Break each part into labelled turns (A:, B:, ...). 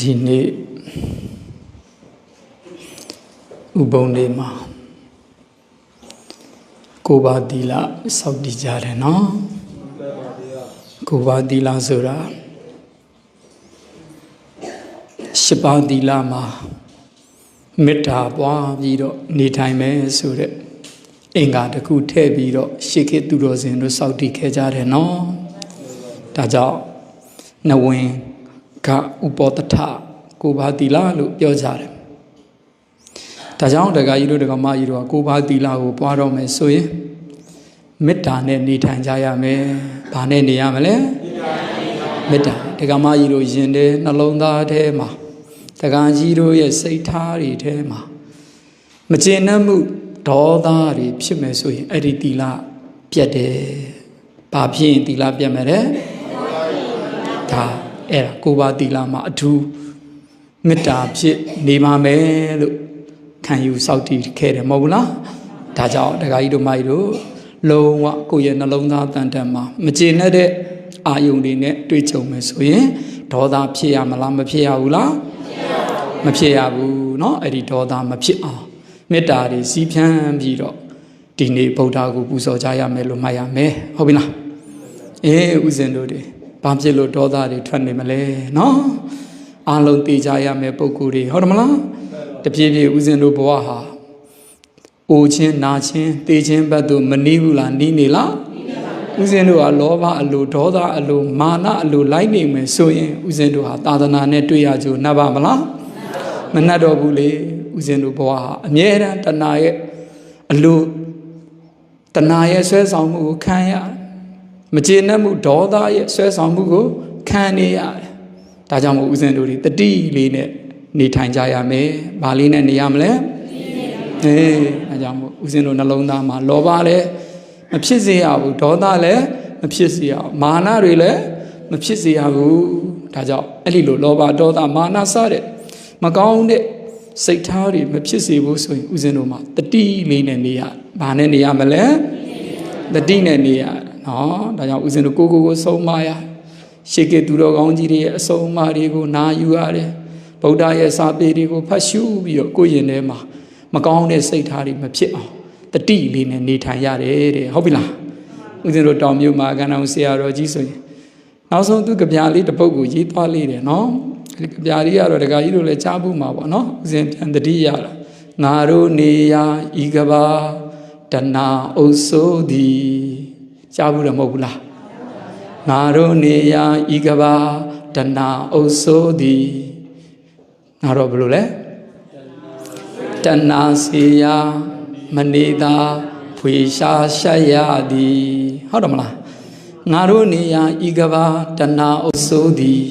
A: ဒီနေ့ဥပုံလေးမှာကိုပါတိလစောက်တည်ကြတယ်နော်ကိုပါတိလဆိုတာရှစ်ပါးတိလမှာမေတ္တာပွားပြီးတော့နေထိုင်မယ်ဆိုတဲ့အင်္ဂါတစ်ခုထည့်ပြီးတော့ရှေခေတ်သူတော်စင်တို့စောက်တည်ခဲ့ကြတယ်နော်ဒါကြောင့်နဝင်ကဥပောတထကိုပါတိလလို့ပြောကြတယ်ဒါကြောင့်ဒကာကြီးတို့ဒကာမကြီးတို့ကကိုပါတိလကိုပွားတော့မယ်ဆိုရင်မေတ္တာနဲ့နေထိုင်ကြရမယ်။ဘာနဲ့နေရမလဲ။မေတ္တာဒကာမကြီးတို့ယင်တဲ့နှလုံးသားထဲမှာဒကာကြီးတို့ရဲ့စိတ်ထားတွေထဲမှာမကျေနပ်မှုဒေါသတွေဖြစ်မယ်ဆိုရင်အဲ့ဒီတိလပြတ်တယ်။ဘာဖြစ်ရင်တိလပြတ်မယ်လဲ။ဒါအဲ့ဒါကိုပါတိလမှာအထူးမေတ္တာဖြစ်နေပါမယ်လို့ခံယူစောင့်တည်ခဲ့တယ်မဟုတ်ဘူးလား။ဒါကြောင့်ဒကာကြီးတို့မကြီးတို့လုံးဝကိုယ့်ရဲ့နှလုံးသားတန်တန်မှာမကျေနပ်တဲ့အာယုန်တွေနဲ့တွေ့ကြုံမယ်ဆိုရင်ဒေါသဖြစ်ရမလားမဖြစ်ရဘူးလားမဖြစ်ရဘူးเนาะအဲ့ဒီဒေါသမဖြစ်အောင်မေတ္တာတွေစီးဖြန်းပြီးတော့ဒီနေ့ဗုဒ္ဓကိုပူဇော်ကြရမယ်လို့မှတ်ရမယ်ဟုတ်ပြီလားဥစဉ်တို့တွေဘာဖြစ်လို့ဒေါသတွေထွက်နေမလဲเนาะအားလုံးသိကြရမယ်ပုံကိုယ်တွေဟုတ်တယ်မလားတပြေးပြေးဥစဉ်တို့ဘဝဟာအိုခြင်းနာခြင်းတေခြင်းဘက်သို့မနီးဘူးလားနီးနေလားဥစဉ်တို့ဟာလောဘအလိုဒေါသအလိုမာနအလိုလိုက်နေမယ်ဆိုရင်ဥစဉ်တို့ဟာသာသနာနဲ့တွေ့ရကြနှပ်ပါမလားမနှပ်တော့ဘူးလေဥစဉ်တို့ဘဝဟာအမြဲတမ်းတဏှာရဲ့အလိုတဏှာရဲ့ဆွဲဆောင်မှုကိုခံရမကျေနပ်မှုဒေါသရဲ့ဆွဲဆောင်မှုကိုခံနေရတယ်ဒါကြောင့်မို့ဥစဉ်တို့ဒီတတိလေးနဲ့နေထိုင်ကြရမယ်ဘာလေးနဲ့နေရမလဲအဲကြောင့်မို့ဦးဇင်းတို့နှလုံးသားမှာလောဘလည်းမဖြစ်စေရဘူးဒေါသလည်းမဖြစ်စေရဘူးမာနတွေလည်းမဖြစ်စေရဘူးဒါကြောင့်အဲ့ဒီလိုလောဘဒေါသမာနစတဲ့မကောင်းတဲ့စိတ်ထားတွေမဖြစ်စေဘူးဆိုရင်ဦးဇင်းတို့မှာတတိလေးနဲ့နေရဘာနဲ့နေရမလဲတတိနဲ့နေရနော်ဒါကြောင့်ဦးဇင်းတို့ကိုဆုံးမရရှေးကသူတော်ကောင်းကြီးတွေရဲ့အဆုံးအမတွေကိုနာယူရတယ်ဗုဒ္ဓရဲ့စာပေတွေကိုဖတ်ရှုပြီးတော့ကိုယ့်ရင်ထဲမှာမကောင်းတဲ့စိတ်ထားတွေမဖြစ်အောင်တတိလေးနဲ့နေထိုင်ရတယ်တဲ့ဟုတ်ပြီလားဦးဇင်းတို့တောင်မြို့မှာကဏ္ဍဆရာတော်ကြီးဆိုရင်နောက်ဆုံးသူကဗျာလေးတစ်ပုဒ်ကိုရေးသွားလေးတယ်နော်ဒီကဗျာလေးကတော့ဒကာကြီးတို့လည်းကြားဖို့မှာပေါ့နော်ဦးဇင်းပြန်တတိရတာငါတို့နေရာဤကဘာတဏအုပ်စိုးသည်ကြားဖို့တော့မဟုတ်ဘူးလားငါတို့နေရာဤကဘာတဏအုပ်စိုးသည်ငါတော့ဘယ်လိုလဲတဏှာစေယမနေသာဖွေရှာရှက်ရသည်ဟုတ်တယ်မလားငါတို့နေရာဤကဘာတဏှာအုပ်စိုးသည်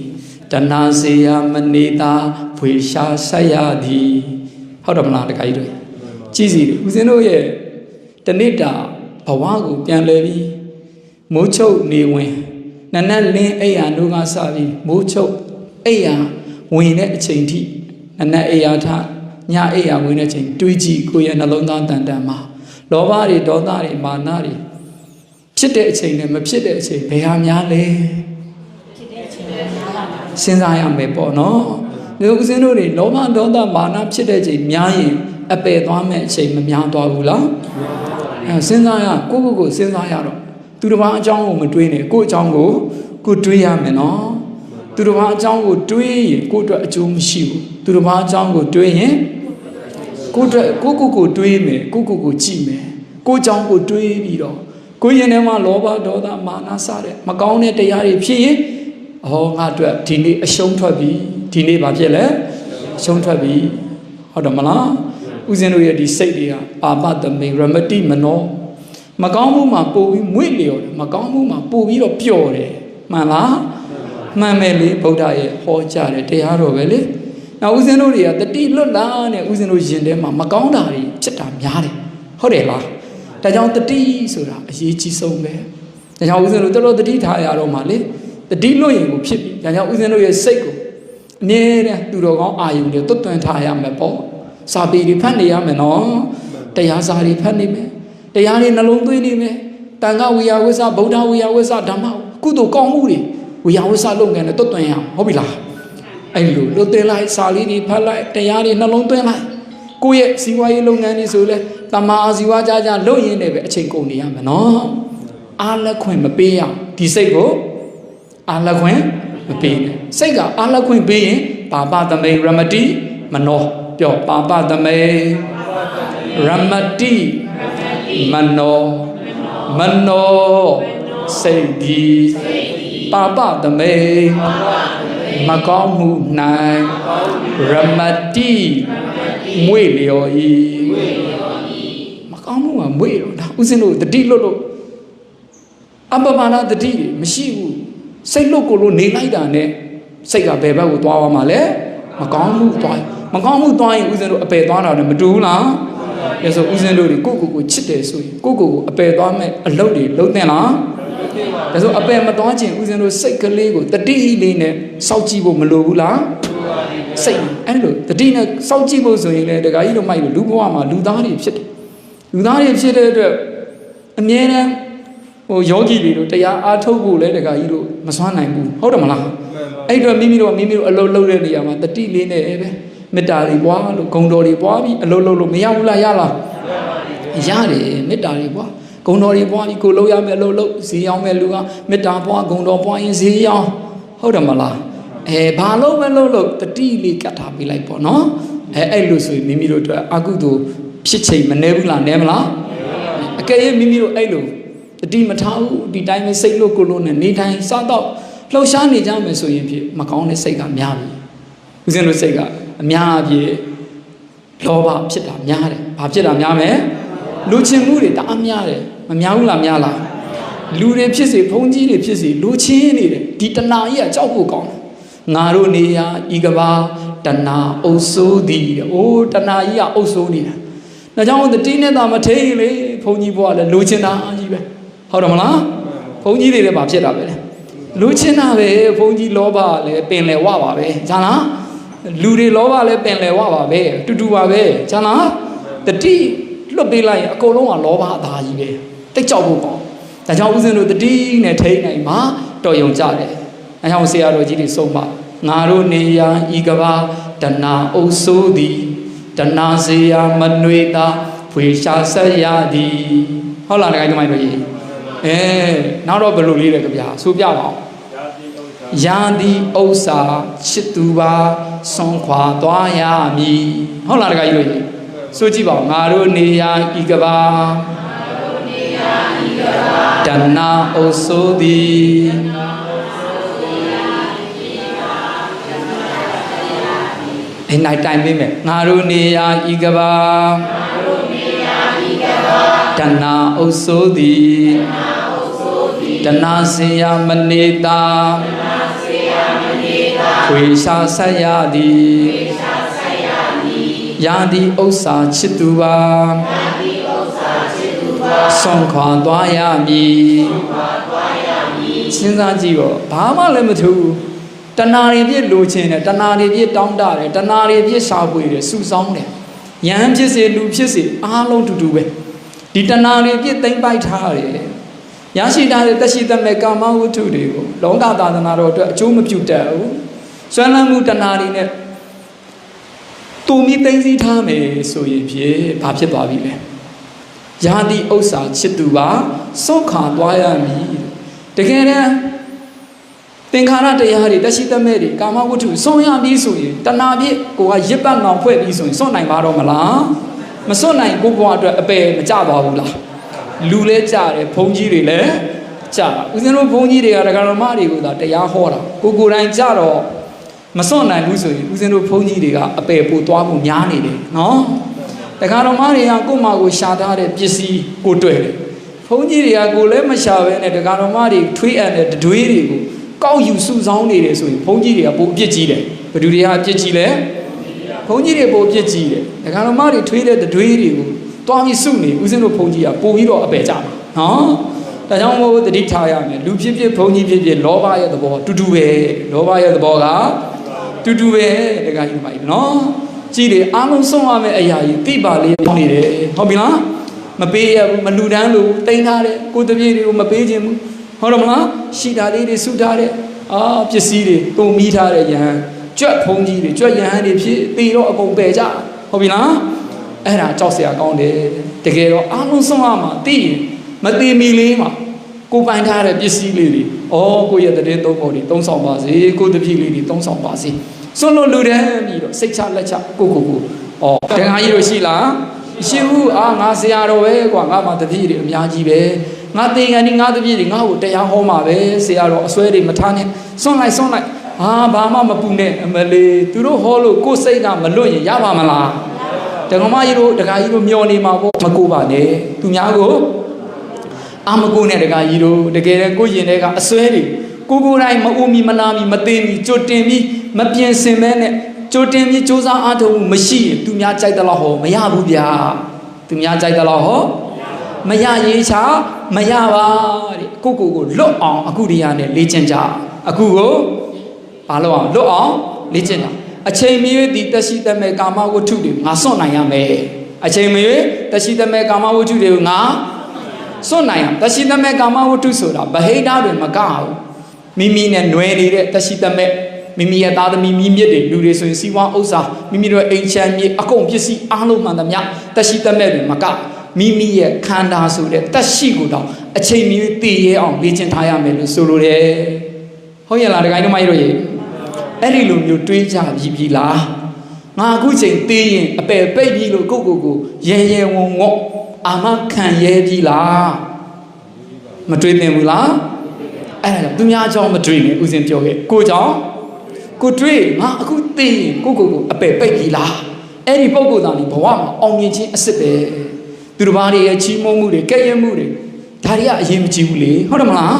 A: တဏှာစေယမနေသာဖွေရှာရှက်ရသည်ဟုတ်တယ်မလားတခါကြီးတို့ကြည်စီဦးဇင်းတို့ရဲ့တဏိတာဘဝကိုပြန်လဲပြီးမိုးချုပ်နေဝင်နနက်လင်းအိယာတို့ကစပြီးမိုးချုပ်အိယာဝင်တဲ့အချိန်ထိနနက်အိယာထညအိယာဝင်တဲ့ချိန်တွေးကြည့်ကိုယ့်ရဲ့နှလုံးသားတန်တန်မှာလောဘတွေဒေါသတွေမာနတွေဖြစ်တဲ့အချိန်နဲ့မဖြစ်တဲ့အချိန်ဘယ်ဟာများလဲဖြစ်တဲ့အချိန်နဲ့များပါလားစဉ်းစားရမယ်ပေါ့နော်ဒီဦးဇင်းတို့တွေလောဘဒေါသမာနဖြစ်တဲ့အချိန်များရင်အပယ်သွားမဲ့အချိန်မများသွားဘူးလားစဉ်းစားရကိုစဉ်းစားရတော့သူတစ်ပါးအကြောင်းကိုမတွေးနဲ့ကိုယ့်အကြောင်းကိုတွေးရမယ်နော်သူတစ်ပါးအကြောင်းကိုတွေးရင်ကိုယ့်အတွက်အကျိုးမရှိဘူးသူတစ်ပါးအကြောင်းကိုတွေးရင်ကိုယ့်အတွက်ကိုတွေးမယ်ကိုကြည့်မယ်ကိုယ့်အကြောင်းကိုတွေးပြီးတော့ကိုယ့်ရင်ထဲမှာလောဘဒေါသမာနစတဲ့မကောင်းတဲ့တရားတွေဖြစ်ရင်ငါအတွက်ဒီနေ့အရှုံးထွက်ပြီဒီနေ့ဘာဖြစ်လဲအရှုံးထွက်ပြီဟုတ်တယ်မလားဦးဇင်းတို့ရဲ့ဒီစိတ်တွေကအာပတမိန်ရမတိမနောမကောင်းမှုမှာပို့ပြီးမွေ့လျော်တယ်မကောင်းမှုမှာပို့ပြီးတော့ပျော်တယ်မှန်လားမှန်မယ်လေဗုဒ္ဓရဲ့ဟောကြားတဲ့တရားတော်ပဲလေနောက်ဦးဇင်းတို့တွေကတတိလွတ်လာနဲ့ဦးဇင်းတို့ယင်ထဲမှာမကောင်းတာတွေဖြစ်တာများတယ်ဟုတ်တယ်လားဒါကြောင့်တတိဆိုတာအရေးကြီးဆုံးပဲဒါကြောင့်ဦးဇင်းတို့တော်တတိထားရတော့မှလေတတိလွတ်ရင်ကိုဖြစ်ပြီဒါကြောင့်ဦးဇင်းတို့ရဲ့စိတ်ကိုအမြဲတမ်းသူတော်ကောင်းအာယုန်တွေတွတ်တွင်ထားရမယ်ပေါ့စာပေတွေဖတ်နေရမယ်နော်တရားစာတွေဖတ်နေမယ်တရားတွေနှလုံးသွင်းနေမယ်တန်ခဝိယဝိသဗုဒ္ဓဝိယဝိသဓမ္မကုသိုလ်ကောင်းမှုတွေဝိယဝိသလုပ်ငန်းနဲ့တွတ်တွင်ရအောင်ဟုတ်ပြီလား အဲ့လိုလွတ်တင်လိုက်စာလေးတွေဖတ်လိုက်တရားတွေနှလုံးသွင်းလိုက်ကိုယ့်ရဲ့စီးပွားရေးလုပ်ငန်းတွေဆိုလဲတမာအာဇီဝကြကြလုပ်ရင်းနဲ့ပဲအချိန်ကုန်နေရမယ်နော်အားလက်ခွင့်မပေးရဒီစိတ်ကိုအားလက်ခွင့်မပေးနဲ့စိတ်ကအားလက်ခွင့်ပေးရင်ပါပသမိန်ရမတိမနောပြောပါပသမိန်ရမတိမနောမနောစိတ်ဒီပါပသမိန်မကောင်းမှု၌ရမတိမွေလျော်ဤမကောင်းမှုကမွေတော့ဒါဥစဉ်တို့တတိလွတ်လို့အပမာဏတတိမရှိဘူးစိတ်လွတ်ကိုလို့နေလိုက်တာနဲ့စိတ်ကဘယ်ဘက်ကိုသွားသွားမှာလဲမကောင်းမှုသွားရင်ဥစဉ်တို့အပယ်သွားတာလည်းမတူဘူးလားဒါဆိုဥစဉ်တို့ကိုချစ်တယ်ဆိုရင်ကိုအပယ်သွားမဲ့အလုပ်တွေလုပ်သင့်လားဒါဆိုအပယ်မသွားခြင်းဥစဉ်တို့စိတ်ကလေးကိုတတိလေးနဲ့စောင့်ကြည့်ဖို့မလိုဘူးလားစိတ်အဲ့လိုတတိနဲ့စောင့်ကြည့်ဖို့ဆိုရင်လေတခါကြီးတို့မိုက်လို့လူဘဝမှာလူသားတွေဖြစ်တယ်လူသားတွေဖြစ်တဲ့အတွက်အမြဲတမ်းယောဂီတွေတို့တရားအားထုတ်ဖို့လဲတခါကြီးတို့မစွမ်းနိုင်ဘူးဟုတ်တယ်မလားအဲ့တော့မိမိတို့အလုပ်လုပ်တဲ့နေရာမှာတတိလေးနဲ့ပဲမေတ္တာတွေပွားလို့ဂုဏ်တော်တွေပွားပြီးအလုပ်လုပ်လို့မရဘူးလားရလားရတယ်မေတ္တာတွေပွားဂုဏ်တော်တွေပွားပြီးကိုလုပ်ရမယ်အလုပ်လုပ်ဈေးရောက်မယ်လူကမေတ္တာပွားဂုဏ်တော်ပွားရင်ဈေးရောက်ဟုတ်တယ်မလားဘာလို့ပဲလုပ်တတိလေးကတ်ထားပေးလိုက်ပေါ့နော်အဲ့လိုဆိုရင်မိမိတို့အတွက်အကုသိုလ်ဖြစ်ချိန်မနေဘူးလားနဲမလားအကယ်၍မိမိတို့အဲ့လိုတတိမထားဘူးဒီတိုင်းပဲစိတ်လို့ကိုလို့နဲ့နေတိုင်းစားတော့လှုပ်ရှားနေကြမယ်ဆိုရင်ဖြစ်မကောင်းတဲ့စိတ်ကများပြီဦးဇင်းတို့စိတ်ကအများအပြည့်လောဘဖြစ်တာများတယ်ဘာဖြစ်တာများမယ်လူချင်းမှုတွေတအားများတယ်မများဘူးလားများလားလူတွေဖြစ်စေဘုန်းကြီးတွေဖြစ်စေလူချင်းနေတယ်ဒီတဏှာကြီးကကြောက်ဖို့ကောင်းတယ်ငါတို့နေရာဤကဘာတဏှာအုပ်စိုးသည်အိုးတဏှာကြီးကအုပ်စိုးနေတာဒါကြောင့်တတိနဲ့သာမထိန်လေဘုန်းကြီးဘွားလည်းလူချင်းတာကြီးပဲဟုတ်တယ်မလားဘုန်းကြီးတွေလည်းဘာဖြစ်တာပဲလေလူချင်းတာပဲဘုန်းကြီးလောဘလည်းပင်လယ်ဝပါပဲဂျာလားလူတွေလောဘလည်းပင်လယ်ဝပါပဲတူပါပဲဂျာလားတတိလွတ်ပေးလိုက်ရင်အကုန်လုံးကလောဘအသာကြီးပဲတိတ်ကြောက်ဖို့ကောင်းဒါကြောင့်ဦးဇင်းတို့တတိနဲ့ထိန်နိုင်မှာတော်ရုံကြတယ်အဲကြောင့်ဆရာတော်ကြီးတွေဆုံးမငါတို့နေရာဤကဘာတဏှာအုပ်စိုးသည်တဏှာစေယမနှွေတာဖွေရှာဆက်ရသည်ဟုတ်လားတခါဒီမိုင်းတို့ကြီးနောက်တော့ဘယ်လိုလေးလဲကြဗျာဆိုပြပါအောင်ယာတိဥစ္စာချစ်သူပါဆုံးခွာသွားရမည်ဟုတ်လားတခါကြီးတို့ကြီးဆိုကြည့်ပါဦးငါတို့နေရာဤကဘာတဏှာအုပ်စိုးသည်အဲ့နိုင်တိုင်ပေးမယ်ငါတို့နေရာဤကဘာတဏှာအုပ်စိုးသည်တဏှာစေယမနေတာခွေရှာဆက်ရသည်ယာတိဥစ္စာချစ်သူပါဆုံးခွာသွားရမည်စဉ်းစားကြည့်တော့ဘာမှလည်းမထူးတဏှာတွေပြည့်လိုချင်တယ်တဏှာတွေပြည့်တောင်းတတယ်တဏှာတွေပြည့်ရှာဖွေတယ်စုဆောင်းတယ်ယဟန်ဖြစ်စေလူဖြစ်စေအားလုံးတူပဲဒီတဏှာတွေပြည့်သိမ့်ပိုက်ထားတယ်ရရှိထားတဲ့တက်ရှိတမဲ့ကာမဝတ္ထုတွေကိုလောကသာသနာတော်အတွက်အကျိုးမပြုတတ်ဘူးဆွမ်းလန်းမှုတဏှာတွေနဲ့တူမီသိမ့်စီထားမယ်ဆိုရင်ဖြင့်ဘာဖြစ်သွားပြီလဲယာတိဥစ္စာချစ်သူပါစောခါသွားရမည်တကယ်တမ်းသင်္ခါရတရားတွေတက်ရှိတမဲ့တွေကာမဝတ္ထုဆုံးရပြီဆိုရင်တဏှာပြည့်ကိုကရစ်ပတ်ငောင်ဖွဲ့ပြီးဆိုရင်စွန့်နိုင်ပါတော့မလားမစွန့်နိုင်ကိုဘွားအတွက်အပယ်မကြပါဘူးလားလူလဲကြတယ်ဘုန်းကြီးတွေလည်းကြတာဦးဇင်းတို့ဘုန်းကြီးတွေကဒကာတော်မတွေကိုသာတရားဟောတာကိုယ်တိုင်ကြတော့မစွန့်နိုင်ဘူးဆိုရင်ဦးဇင်းတို့ဘုန်းကြီးတွေကအပယ်ပို့သွားဖို့များနေတယ်နော်ဒကာတော်မတွေကကိုယ့်မှာကိုရှာထားတဲ့ပစ္စည်းကိုတွေ့တယ်ဘုန်းကြီးတွေကကိုယ်လည်းမရှာဘဲနဲ့ဒကာတော်မတွေထွေးအပ်တဲ့ဒွေးတွေကိုကောက်ယူစုဆောင်းနေတယ်ဆိုရင်ဘုန်းကြီးတွေကပိုအပြစ်ကြီးတယ်ဘယ်သူတွေကအပြစ်ကြီးလဲဘုန်းကြီးတွေပိုအပြစ်ကြီးတယ်ဒကာတော်မတွေထွေးတဲ့ဒွေးတွေကိုတွားပြီးစုနေဦးဇင်းတို့ဘုန်းကြီးကပို့ပြီးတော့အပယ်ကြမှာနော်ဒါကြောင့်မို့တတိထားရမယ်လူဖြစ်ဖြစ်ဘုန်းကြီးဖြစ်ဖြစ်လောဘရဲ့သဘောတူတူပဲလောဘရဲ့သဘောကတူတူပဲတခါကြီးပါပြီနော်ကြည်တယ်အားလုံးဆုံးရမယ့်အရာကြီးတိပါလေးပေါင်းနေတယ်ဟုတ်ပြီလားမပေးရဘူးမလူတန်းလို့တိန်ထားတယ်ကိုယ်တပြေတွေကိုမပေးခြင်းဘူးဟုတ်တယ်မလားရှိတာလေးတွေစုထားတယ်ပစ္စည်းတွေပုံမိထားတဲ့ယဟန် ကြွက်ဖုံးကြီးတွေကြွက်ရဟန်းတွေဖြစ်တေတော့အကုန်ပယ်ကြဟုတ်ပြီလားအဲ့ဒါကြောက်စရာကောင်းတယ်တကယ်တော့အားလုံးဆုံးရမှာသိရင်မသိမီလေးမှာကိုပိုင်ထားတဲ့ပစ္စည်းလေးတွေဩကိုရဲ့တဲ့သုံးဖို့တွေသုံးဆောင်ပါစေကိုတပြည့်လေးတွေသုံးဆောင်ပါစေစွန့်လို့လူတယ်ပြီးတော့စိတ်ချလက်ချကိုဩတခါကြီးတို့ရှိလားရှိဘူးငါဆရာတော်ပဲကွာငါမှတပြည့်တွေအများကြီးပဲငါသင်္ကန်းဒီငါတပြည့်တွေငါ့ကိုတရားဟောမှာပဲဆရာတော်အစွဲတွေမထားနဲ့စွန့်လိုက်ဘာမှမပူနဲ့အမလေးသူတို့ဟောလို့ကိုယ်စိတ်ကမလွတ်ရင်ရပါမလားတက္ကမကြီးတို့တက္ကကြီးတို့မျောနေမှာပေါ့မကိုပါနဲ့သူများကိုမကိုနဲ့တက္ကကြီးတို့တကယ်လည်းကိုရင်တွေကအစွဲတွေကိုတိုင်းမအိုမီမနာမီမသေးမီကြိုတင်ပြီးမပြင်းစင်မဲနဲ့ကြိုတင်ပြီးစူးစမ်းအားထုတ်မှုမရှိရင်သူများကြိုက်တယ်လို့ဟောမရဘူးဗျာသူများကြိုက်တယ်လို့ဟောမရရေးချမရပါတဲ့ကိုလွတ်အောင်အခုဒီရနဲ့လေ့ကျင့်ကြအခုကိုဘာလို့အောင်လွတ်အောင်လေ့ကျင့်တာအချိန်မရွေးဒီတရှိတမဲကာမဝတ္ထုတွေငါစွန့်နိုင်ရမယ်အချိန်မရွေးတရှိတမဲကာမဝတ္ထုတွေကိုငါစွန့်နိုင်ရတရှိတမဲကာမဝတ္ထုဆိုတာဗဟိတတွေမကဘူးမိမိနဲ့နွယ်နေတဲ့တရှိတမဲမိမိရဲ့သားသမီးမိမြစ်တွေလူတွေဆိုရင်စီးပွားဥစ္စာမိမိတို့အိမ်ချမ်းမြေအကုန်ပစ္စည်းအားလုံးမှန်သမျှတရှိတမဲတွေမကမိမိရဲ့ခန္ဓာဆိုတဲ့တရှိကိုတော့အချိန်မရွေးတည်ရဲအောင်လေ့ကျင့်ထားရမယ်လို့ဆိုလိုတယ်ဟုတ်ရဲ့လားတခိုင်းတို့မကြီးတို့ရေအဲ့ဒီလိုမျိုးတွေးကြပြီလားငါအခုချိန်သေးရင်အပယ်ပိတ်ပြီလို့ကိုရဲဝံ့အာမခံရဲပြီလားမတွေးသင့်ဘူးလားအဲ့ဒါသူများအကြောင်းမတွေးနဲ့ဦးစင်ပြောခဲ့ကိုကြောင့်ကိုတွေးငါအခုသေးရင်ကိုအပယ်ပိတ်ပြီလားအဲ့ဒီပုဂ္ဂိုလ်သားဒီဘဝမှာအောင်မြင်ခြင်းအစစ်ပဲသူတစ်ပါးတွေရဲ့ချီးမွမ်းမှုတွေကဲ့ရဲ့မှုတွေဒါတွေကအရင်မကြည့်ဘူးလေဟုတ်တယ်မလား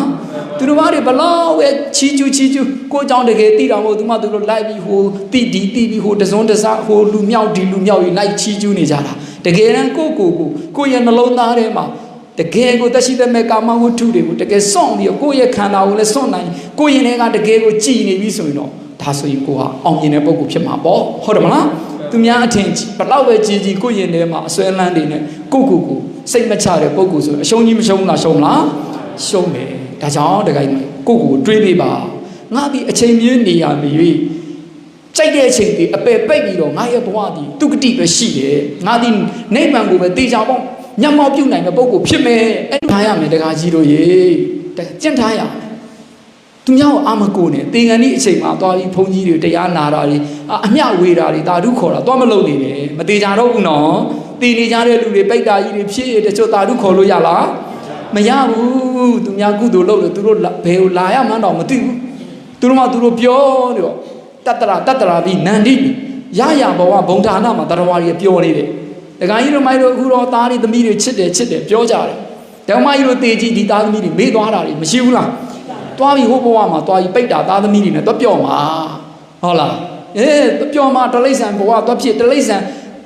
A: သူတို့ဘာတွေဘလောက်ပဲချီကျူကိုကြောင့်တကယ်တိတော်မို့သူမှသူတို့လိုက်ပြီးဟိုတိပြီးဟိုတစုံတစဟိုလူမြောက်ကြီးလိုက်ချီကျူနေကြတာတကယ်တမ်းကိုရဲ့နှလုံးသားထဲမှာတကယ်ကိုတရှိတဲ့မဲ့ကာမဝတ္ထုတွေကိုတကယ်စွန့်ပြီးကိုရဲ့ခန္ဓာကိုလည်းစွန့်နိုင်ကိုရင်ထဲကတကယ်ကိုကြည်နေပြီဆိုရင်တော့ဒါဆိုရင်ကိုဟာအောင်မြင်တဲ့ပုဂ္ဂိုလ်ဖြစ်မှာပေါ့ဟုတ်တယ်မလားသူများအထင်ဘလောက်ပဲကြည်ကိုရင်ထဲမှာအစွဲလန်းတွေနဲ့ကိုစိတ်မချတဲ့ပုဂ္ဂိုလ်ဆိုအရှုံးကြီးမရှုံးလားရှုံးလားရှုံးတယ်ဒါကြောင့်တခိုင်းကိုတွေးပြပါငါဒီအချိန်မြင့်နေရပြီကြိုက်တဲ့အချိန်ဒီအပယ်ပိတ်ပြီးတော့ငါရဲ့ဘဝဒီသူကတိပဲရှိတယ်ငါဒီနိဗ္ဗာန်ကိုပဲတေချာပေါ့ညံ့မောက်ပြုတ်နိုင်တဲ့ပုဂ္ဂိုလ်ဖြစ်မယ်အဲ့ဒါထားရမယ်တကားကြီးတို့ရေကျင့်ထားရမယ်သူများကိုအာမကိုနဲ့တေငံဒီအချိန်မှာသွားပြီးဘုန်းကြီးတွေတရားနာတာတွေအမျှဝေတာတွေတာဓုခေါ်တာသွားမလုပ်နေတယ်မတေချာတော့ဘူးနော်တည်နေကြတဲ့လူတွေပိတ်တာကြီးတွေဖြစ်တချို့တာဓုခေါ်လို့ရလားမရဘူးသူများကုသိုလ်လုပ်လို့သူတို့ဘယ်ကိုလာရမှန်းတော့မသိဘူးသူတို့မှသူတို့ပြောတယ်တော့တတရာပြီးနန္ဒီရဘဝဘုံဌာနမှာတရားဝါကြီးပြောနေတယ်ဒကာကြီးတို့မိုက်တို့အခုတော့သားတွေသမီးတွေချစ်တယ်ပြောကြတယ်ဓမ္မကြီးတို့တေကြီးဒီသားသမီးတွေမေ့သွားတာတွေမရှိဘူးလားသွားပြီးဟိုဘဝမှာသွားပြီးပိတ်တာသားသမီးတွေနဲ့တော့ပြောမှာဟုတ်လားပြောမှာတလိษံဘဝတော့ဖြစ်တလိษံ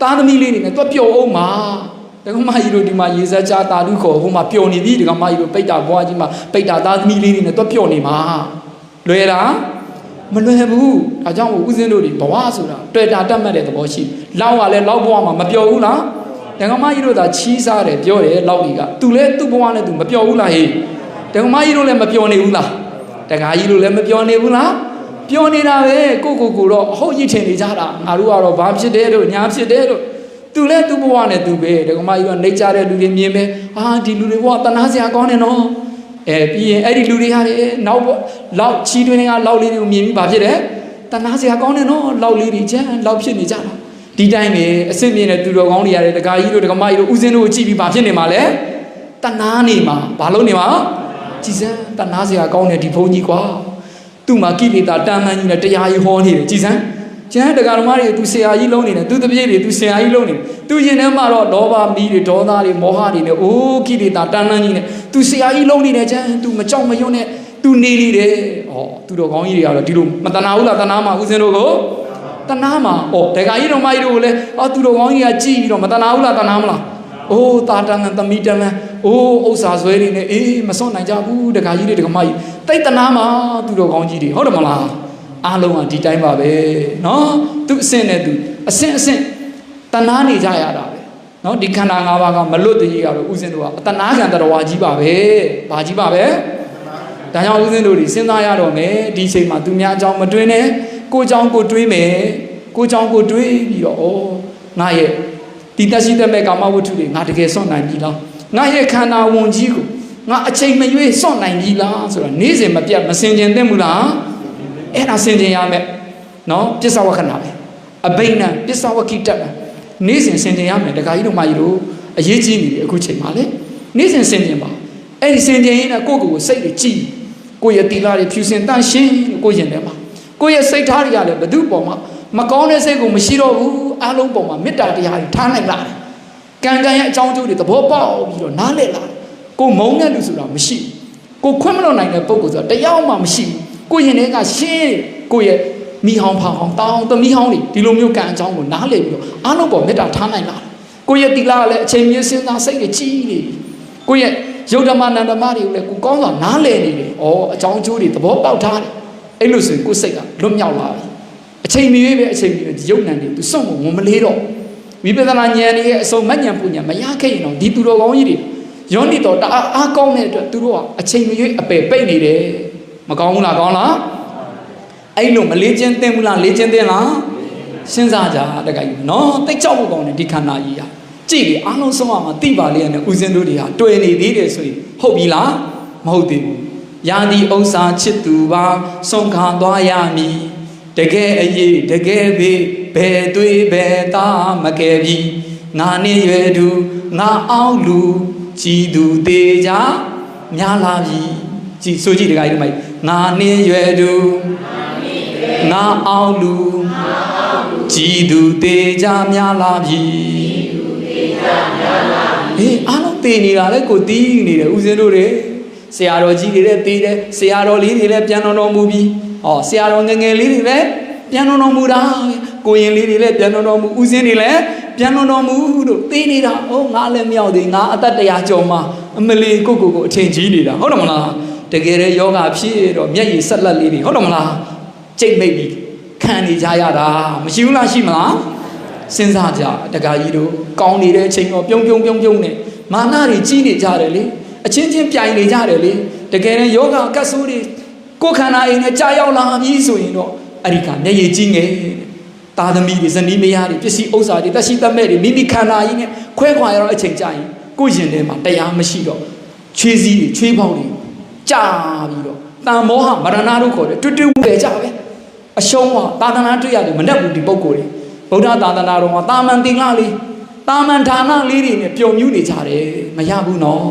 A: သားသမီးလေးတွေနဲ့တော့ပြောအောင်မှာဒကမကြီးတို့ဒီမှာရေစက်ချတာလူခေါ်ဟိုမှာပျော်နေပြီဒကမကြီးတို့ပိတ်တာဘွားကြီးမှာပိတ်တာသားသမီးလေးတွေနဲ့တော့ပျော်နေမှာလွယ်လားမလွယ်ဘူးဒါကြောင့်ဦးစင်းတို့ဒီဘဝဆိုတာတွေ့တာတတ်မှတ်တဲ့သဘောရှိလောက်ကလည်းလောက်ဘဝမှာမပျော်ဘူးလားဒကမကြီးတို့သာချီးစားတယ်ပြောတယ်လောက်ကြီးကသူလည်းသူ့ဘဝနဲ့သူမပျော်ဘူးလားဟေးဒကမကြီးတို့လည်းမပျော်နေဘူးလားဒကာကြီးတို့လည်းမပျော်နေဘူးလားပျော်နေတာပဲကိုတော့အဟုတ်ကြီးထင်နေကြတာငါတို့ကတော့ဘာဖြစ်တယ်တို့ညာဖြစ်တယ်တို့သူလည်းသူ့ဘဝနဲ့သူပဲဒကမကြီးကနေကြတဲ့လူတွေမြင်မယ်ဒီလူတွေဘဝတနာစရာကောင်းတယ်နော်ပြီးရင်အဲ့ဒီလူတွေဟာနောက်လောက်ချီးတွင်းကလောက်လေးတွေကိုမြင်ပြီးဘာဖြစ်တယ်တနာစရာကောင်းတယ်နော်လောက်လေးတွေချမ်းလောက်ဖြစ်နေကြတာဒီတိုင်းပဲအစ်စ်မြင်တဲ့သူတော်ကောင်းတွေရတယ်ဒကာကြီးတို့ဒကမကြီးတို့ဦးစင်းတို့ကိုကြည့်ပြီးဘာဖြစ်နေမှာလဲတနာနေမှာဘာလို့နေမှာကြည်စမ်းတနာစရာကောင်းတယ်ဒီဘုန်းကြီးကွာသူ့မှာကိလေသာတန်မှန်ကြီးနဲ့တရားကြီးဟောနေတယ်ကြည်စမ်းကျန်တဲ့ဒကာတော်မတွေသူဆရာကြီးလုံးနေတယ်သူတပည့်တွေသူဆရာကြီးလုံးနေတယ်သူရင်ထဲမှာတော့လောဘမီးတွေဒေါသတွေမောဟတွေနဲ့အိုးကိလေသာတန်လန်းကြီးနဲ့သူဆရာကြီးလုံးနေတယ်ကျန်သူမကြောက်မရွံ့နဲ့သူနေနေတယ်သူတော်ကောင်းကြီးတွေကတော့ဒီလိုမတနာဘူးလားတနာမှာဦးစင်းတို့ကိုတနာမှာဒကာကြီးတော်မကြီးတို့ကိုလည်းသူတော်ကောင်းကြီးကကြည်ပြီးတော့မတနာဘူးလားတနာမလားတာတန်သမီးတန်ဥစ္စာဆွဲတွေနဲ့မစွန့်နိုင်ကြဘူးဒကာကြီးတွေဒကာမကြီးတိတ်တနာမှာသူတော်ကောင်းကြီးတွေဟုတ်တယ်မလားအားလုံးကဒီတိုင်းပါပဲเนาะသူအစင်နဲ့သူအစင်တနာနေကြရတာပဲเนาะဒီခန္ဓာ၅ပါးကမလွတ်တည်းကတော့ဦးဇင်းတို့ကအတနာခံတော်ကြီးပါပဲဘာကြီးပါပဲဒါကြောင့်ဦးဇင်းတို့ဒီစဉ်းစားရတော့မယ်ဒီချိန်မှာသူများအကြောင်းမတွင်နဲ့ ကိုเจ้าကိုတွေးမယ်ကိုเจ้าကိုတွေးပြီးတော့ဩငါရဲ့ဒီတက်ရှိတဲ့မဲ့ကာမဝတ္ထုတွေငါတကယ်စွန့်နိုင်ပြီလားငါရဲ့ခန္ဓာဝန်ကြီးကိုငါအချိန်မရွေးစွန့်နိုင်ပြီလားဆိုတာနေ့စဉ်မပြတ်မစင်ကြင်သင့်ဘူးလားအဲ့ဒါစင်ကြင်ရမယ်နော်ပစ္စဝခဏပဲအဘိနံပစ္စဝခိတ္တနေ့စဉ်စင်ကြင်ရမယ်တခါကြီးတို့မကြီးတို့အရေးကြီးနေတယ်အခုချိန်မှာလေနေ့စဉ်စင်ကြင်ပါအဲ့ဒီစင်ကြင်ရင်ကိုယ့်ကိုယ်စိတ်တွေကြည်ကိုယ့်ရဲ့တီလာတွေဖြူစင်တန့်ရှင်းကိုယ့်ရင်ထဲမှာကိုယ့်ရဲ့စိတ်ထားတွေကလည်းဘသူ့ပေါ်မှာမကောင်းတဲ့စိတ်ကိုမရှိတော့ဘူးအားလုံးပေါ်မှာမေတ္တာတရားတွေထားနိုင်လာတယ်ကံကံရဲ့အကြောင်းကျိုးတွေသဘောပေါက်ပြီးတော့နားလည်လာတယ်ကိုမုန်းတဲ့လူဆိုတာမရှိကိုခွင့်မလွန်နိုင်တဲ့ပုဂ္ဂိုလ်ဆိုတာတရားမှမရှိဘူးကိုရင်ထဲကရှင်းကိုရဲ့မိဟောင်းဖောင်းဟောင်းတောင်းသမီးဟောင်းတွေဒီလိုမျိုးကံအကြောင်းကိုနားလည်ပြီးတော့အားလုံးပေါ်မေတ္တာထားနိုင်လာတယ်ကိုရဲ့တိလာကလည်းအချိန်မြင့်စဉ်းစားစိတ်တွေကြီးနေကိုရဲ့ယုတ်ဓမ္မနန္ဒမတွေကိုလည်းကိုကောင်းစွာနားလည်နေတယ်ဩအကြောင်းကျိုးတွေသဘောပေါက်ထားတယ်အဲ့လိုဆိုရင်ကိုစိတ်ကလွတ်မြောက်လာပြီအချိန်မီပဲအချိန်မီပဲယုတ်နံတွေသူစွန့်ဖို့ဝန်မလေးတော့ဝိပဿနာဉာဏ်ရဲ့အစုံမဉဏ်ပူဉဏ်မရခဲ့ရင်တော့ဒီသူတော်ကောင်းကြီးတွေယောနိတော်တအားကောင်းတဲ့အတွက်သူတို့ကအချိန်မီအပယ်ပိတ်နေတယ်မကောင်းဘူးလားကောင်းလားအဲ့လိုမလေးချင်းသင်ဘူးလားလေးချင်းသင်လားစဉ်းစားကြတကယ်ကြီးနော်တိတ်ကြောက်ဖို့ကောင်းတယ်ဒီခန္ဓာကြီးဟာကြည့်လေအားလုံးဆုံးအောင်သိပါလေနဲ့ဦးဇင်းတို့တွေဟာတွေ့နေသေးတယ်ဆိုရင်ဟုတ်ပြီလားမဟုတ်သေးဘူးယာတိဥစ္စာချစ်သူပါဆုံးခံသွားရမည်တကယ်အရေးတကယ်ပဲဘယ်သွေးဘယ်သားမကယ်ပြီငါနေရွယ်သူငါအောင်လူကြည်သူသေးကြများလာပြီကြည်ဆိုကြည့်တကယ်ကြီးမိုက်ငါနေရွယ်သူငါအောင်လူကြည်သူသေးကြများလာပြီအားလုံးသိနေတာလေကိုတီးနေတယ်ဦးဇင်းတို့တွေဆရာတော်ကြီးတွေလည်းသိတယ်ဆရာတော်လေးတွေလည်းပြန်တော်မူပြီဆရာတော်ငယ်ငယ်လေးတွေလည်းပြန်တော်မူတာကိုရင်လေးတွေလည်းပြန်တော်မူဦးဇင်းတွေလည်းပြန်တော်မူတို့သိနေတာငါလည်းမရောက်သေးငါအသက်100ကျော်မှအမလီကိုအထင်ကြီးနေတာဟုတ်တယ်မလားတကယ်တဲ့ယောဂဖြစ်တော့မျက်ရည်ဆက်လက်လေးတွေဟုတ်တယ်မလားကြိတ်မိတ်ပြီးခံနေကြရတာမရှိဘူးလားရှိမလားစဉ်းစားကြတက္ကကြီးတို့ကောင်းနေတဲ့အချိန်တော့ပြုံနဲ့မာနတွေကြီးနေကြတယ်လေအချင်းချင်းပြိုင်နေကြတယ်လေတကယ်တမ်းယောဂကတ်ဆိုးတွေကိုယ်ခန္ဓာအိမ်နဲ့ကြာရောက်လာပြီဆိုရင်တော့အဲ့ဒီကမျက်ရည်ကြီးငယ်တာသမီတွေဇနီးမယားတွေပစ္စည်းဥစ္စာတွေတက်ရှိတတ်မဲ့တွေမိမိခန္ဓာကြီးနဲ့ခွဲခွာရတော့အချိန်ကြာရင်ကိုယ်ရင်ထဲမှာတရားမရှိတော့ချွေးစည်းတွေချွေးပေါက်တွေကြာပြီးတော့တန်မောဟမရဏတို့ခေါ်တယ်တွတွဝဲကြပဲအရှုံးကသာသနာတွေ့ရတယ်မနှက်ဘူးဒီပုဂ္ဂိုလ်တွေဗုဒ္ဓသာသနာတော်မှာတာမန်သင်္ကလေးတာမန်ဌာနလေးတွေနဲ့ပျော်မြူးနေကြတယ်မရဘူးနော်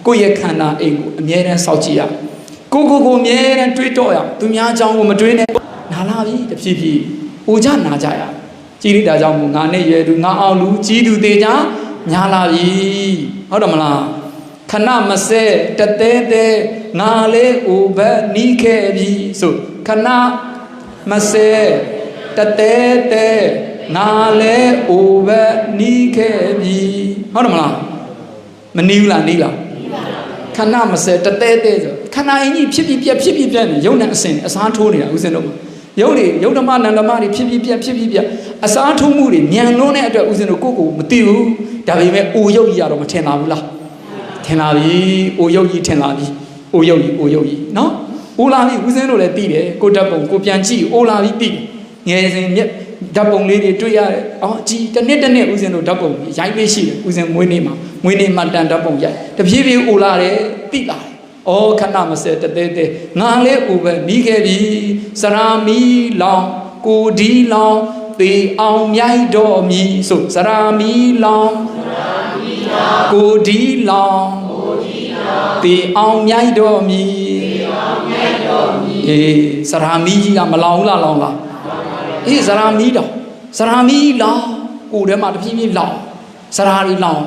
A: ကိုယ့်ရဲ့ခန္ဓာအိမ်ကိုအမြဲတမ်းစောင့်ကြည့်ရကိုအမြဲတမ်းတွေးတော့ရသူများအကြောင်းကိုမတွေးနဲ့နာလာပြီတဖြည်းဖြည်းဦးကြနာကြရကြည်လိုက်တာကြောင့်ငါနဲ့ရွယ်သူငါအောင်လူကြီးသူသေးကြညာလာပြီဟုတ်တယ်မလားခဏမစဲတသေးသေးငါလေးဥဘနီးခဲ့ပြီဆိုခဏမစဲတသေးသေးငါလေးဥဘနီးခဲ့ပြီဟုတ်တယ်မလားမနီးဘူးလားနီးလားခဏမစဲတသေးသေးဆိုခဏအင်းကြီးဖြစ်ပြပြနေရုံနဲ့အစင်အစားထိုးနေတာဦးဇင်းတို့ရုပ်ဓမ္မနန္ဒမတွေဖြစ်ပြအစားထိုးမှုတွေညံလုံးတဲ့အတွက်ဦးဇင်းတို့ကိုမသိဘူးဒါပေမဲ့အိုရုပ်ကြီးကတော့မထင်လာဘူးလားထင်လာပြီအိုရုပ်ကြီးထင်လာပြီအိုရုပ်ကြီးနော်အိုလာပြီဦးဇင်းတို့လည်းသိတယ်ကိုဓာတ်ပုံကိုပြန်ကြည့်အိုလာပြီသိငယ်စဉ်မြက်ဓာတ်ပုံလေးတွေတွေ့ရတယ်ကြည်တစ်နှစ်ဦးဇင်းတို့ဓာတ်ပုံရိုက်ပေးရှိတယ်ဦးဇင်းမွေးနေ့မှာတန်ဓာတ်ပုံရိုက်တဖြည်းဖြည်းအိုလာတယ်သိလာတယ်ခဏမစဲတသေးသေးငါလေးဥပဲမိခဲ့ပြီစရာမီလောင်ကိုဒီလောင်သေအောင်မြိုက်တော်မီဆိုစရာမီလောင်ကိုဒီလောင်သေအောင်မြိုက်တော်မီစရာမီကြီးကမလောင်လားလောင်လားစရာမီတော့စရာမီလောင်ကိုထဲမှာတဖြည်းဖြည်းလောင်စရာတွေလောင်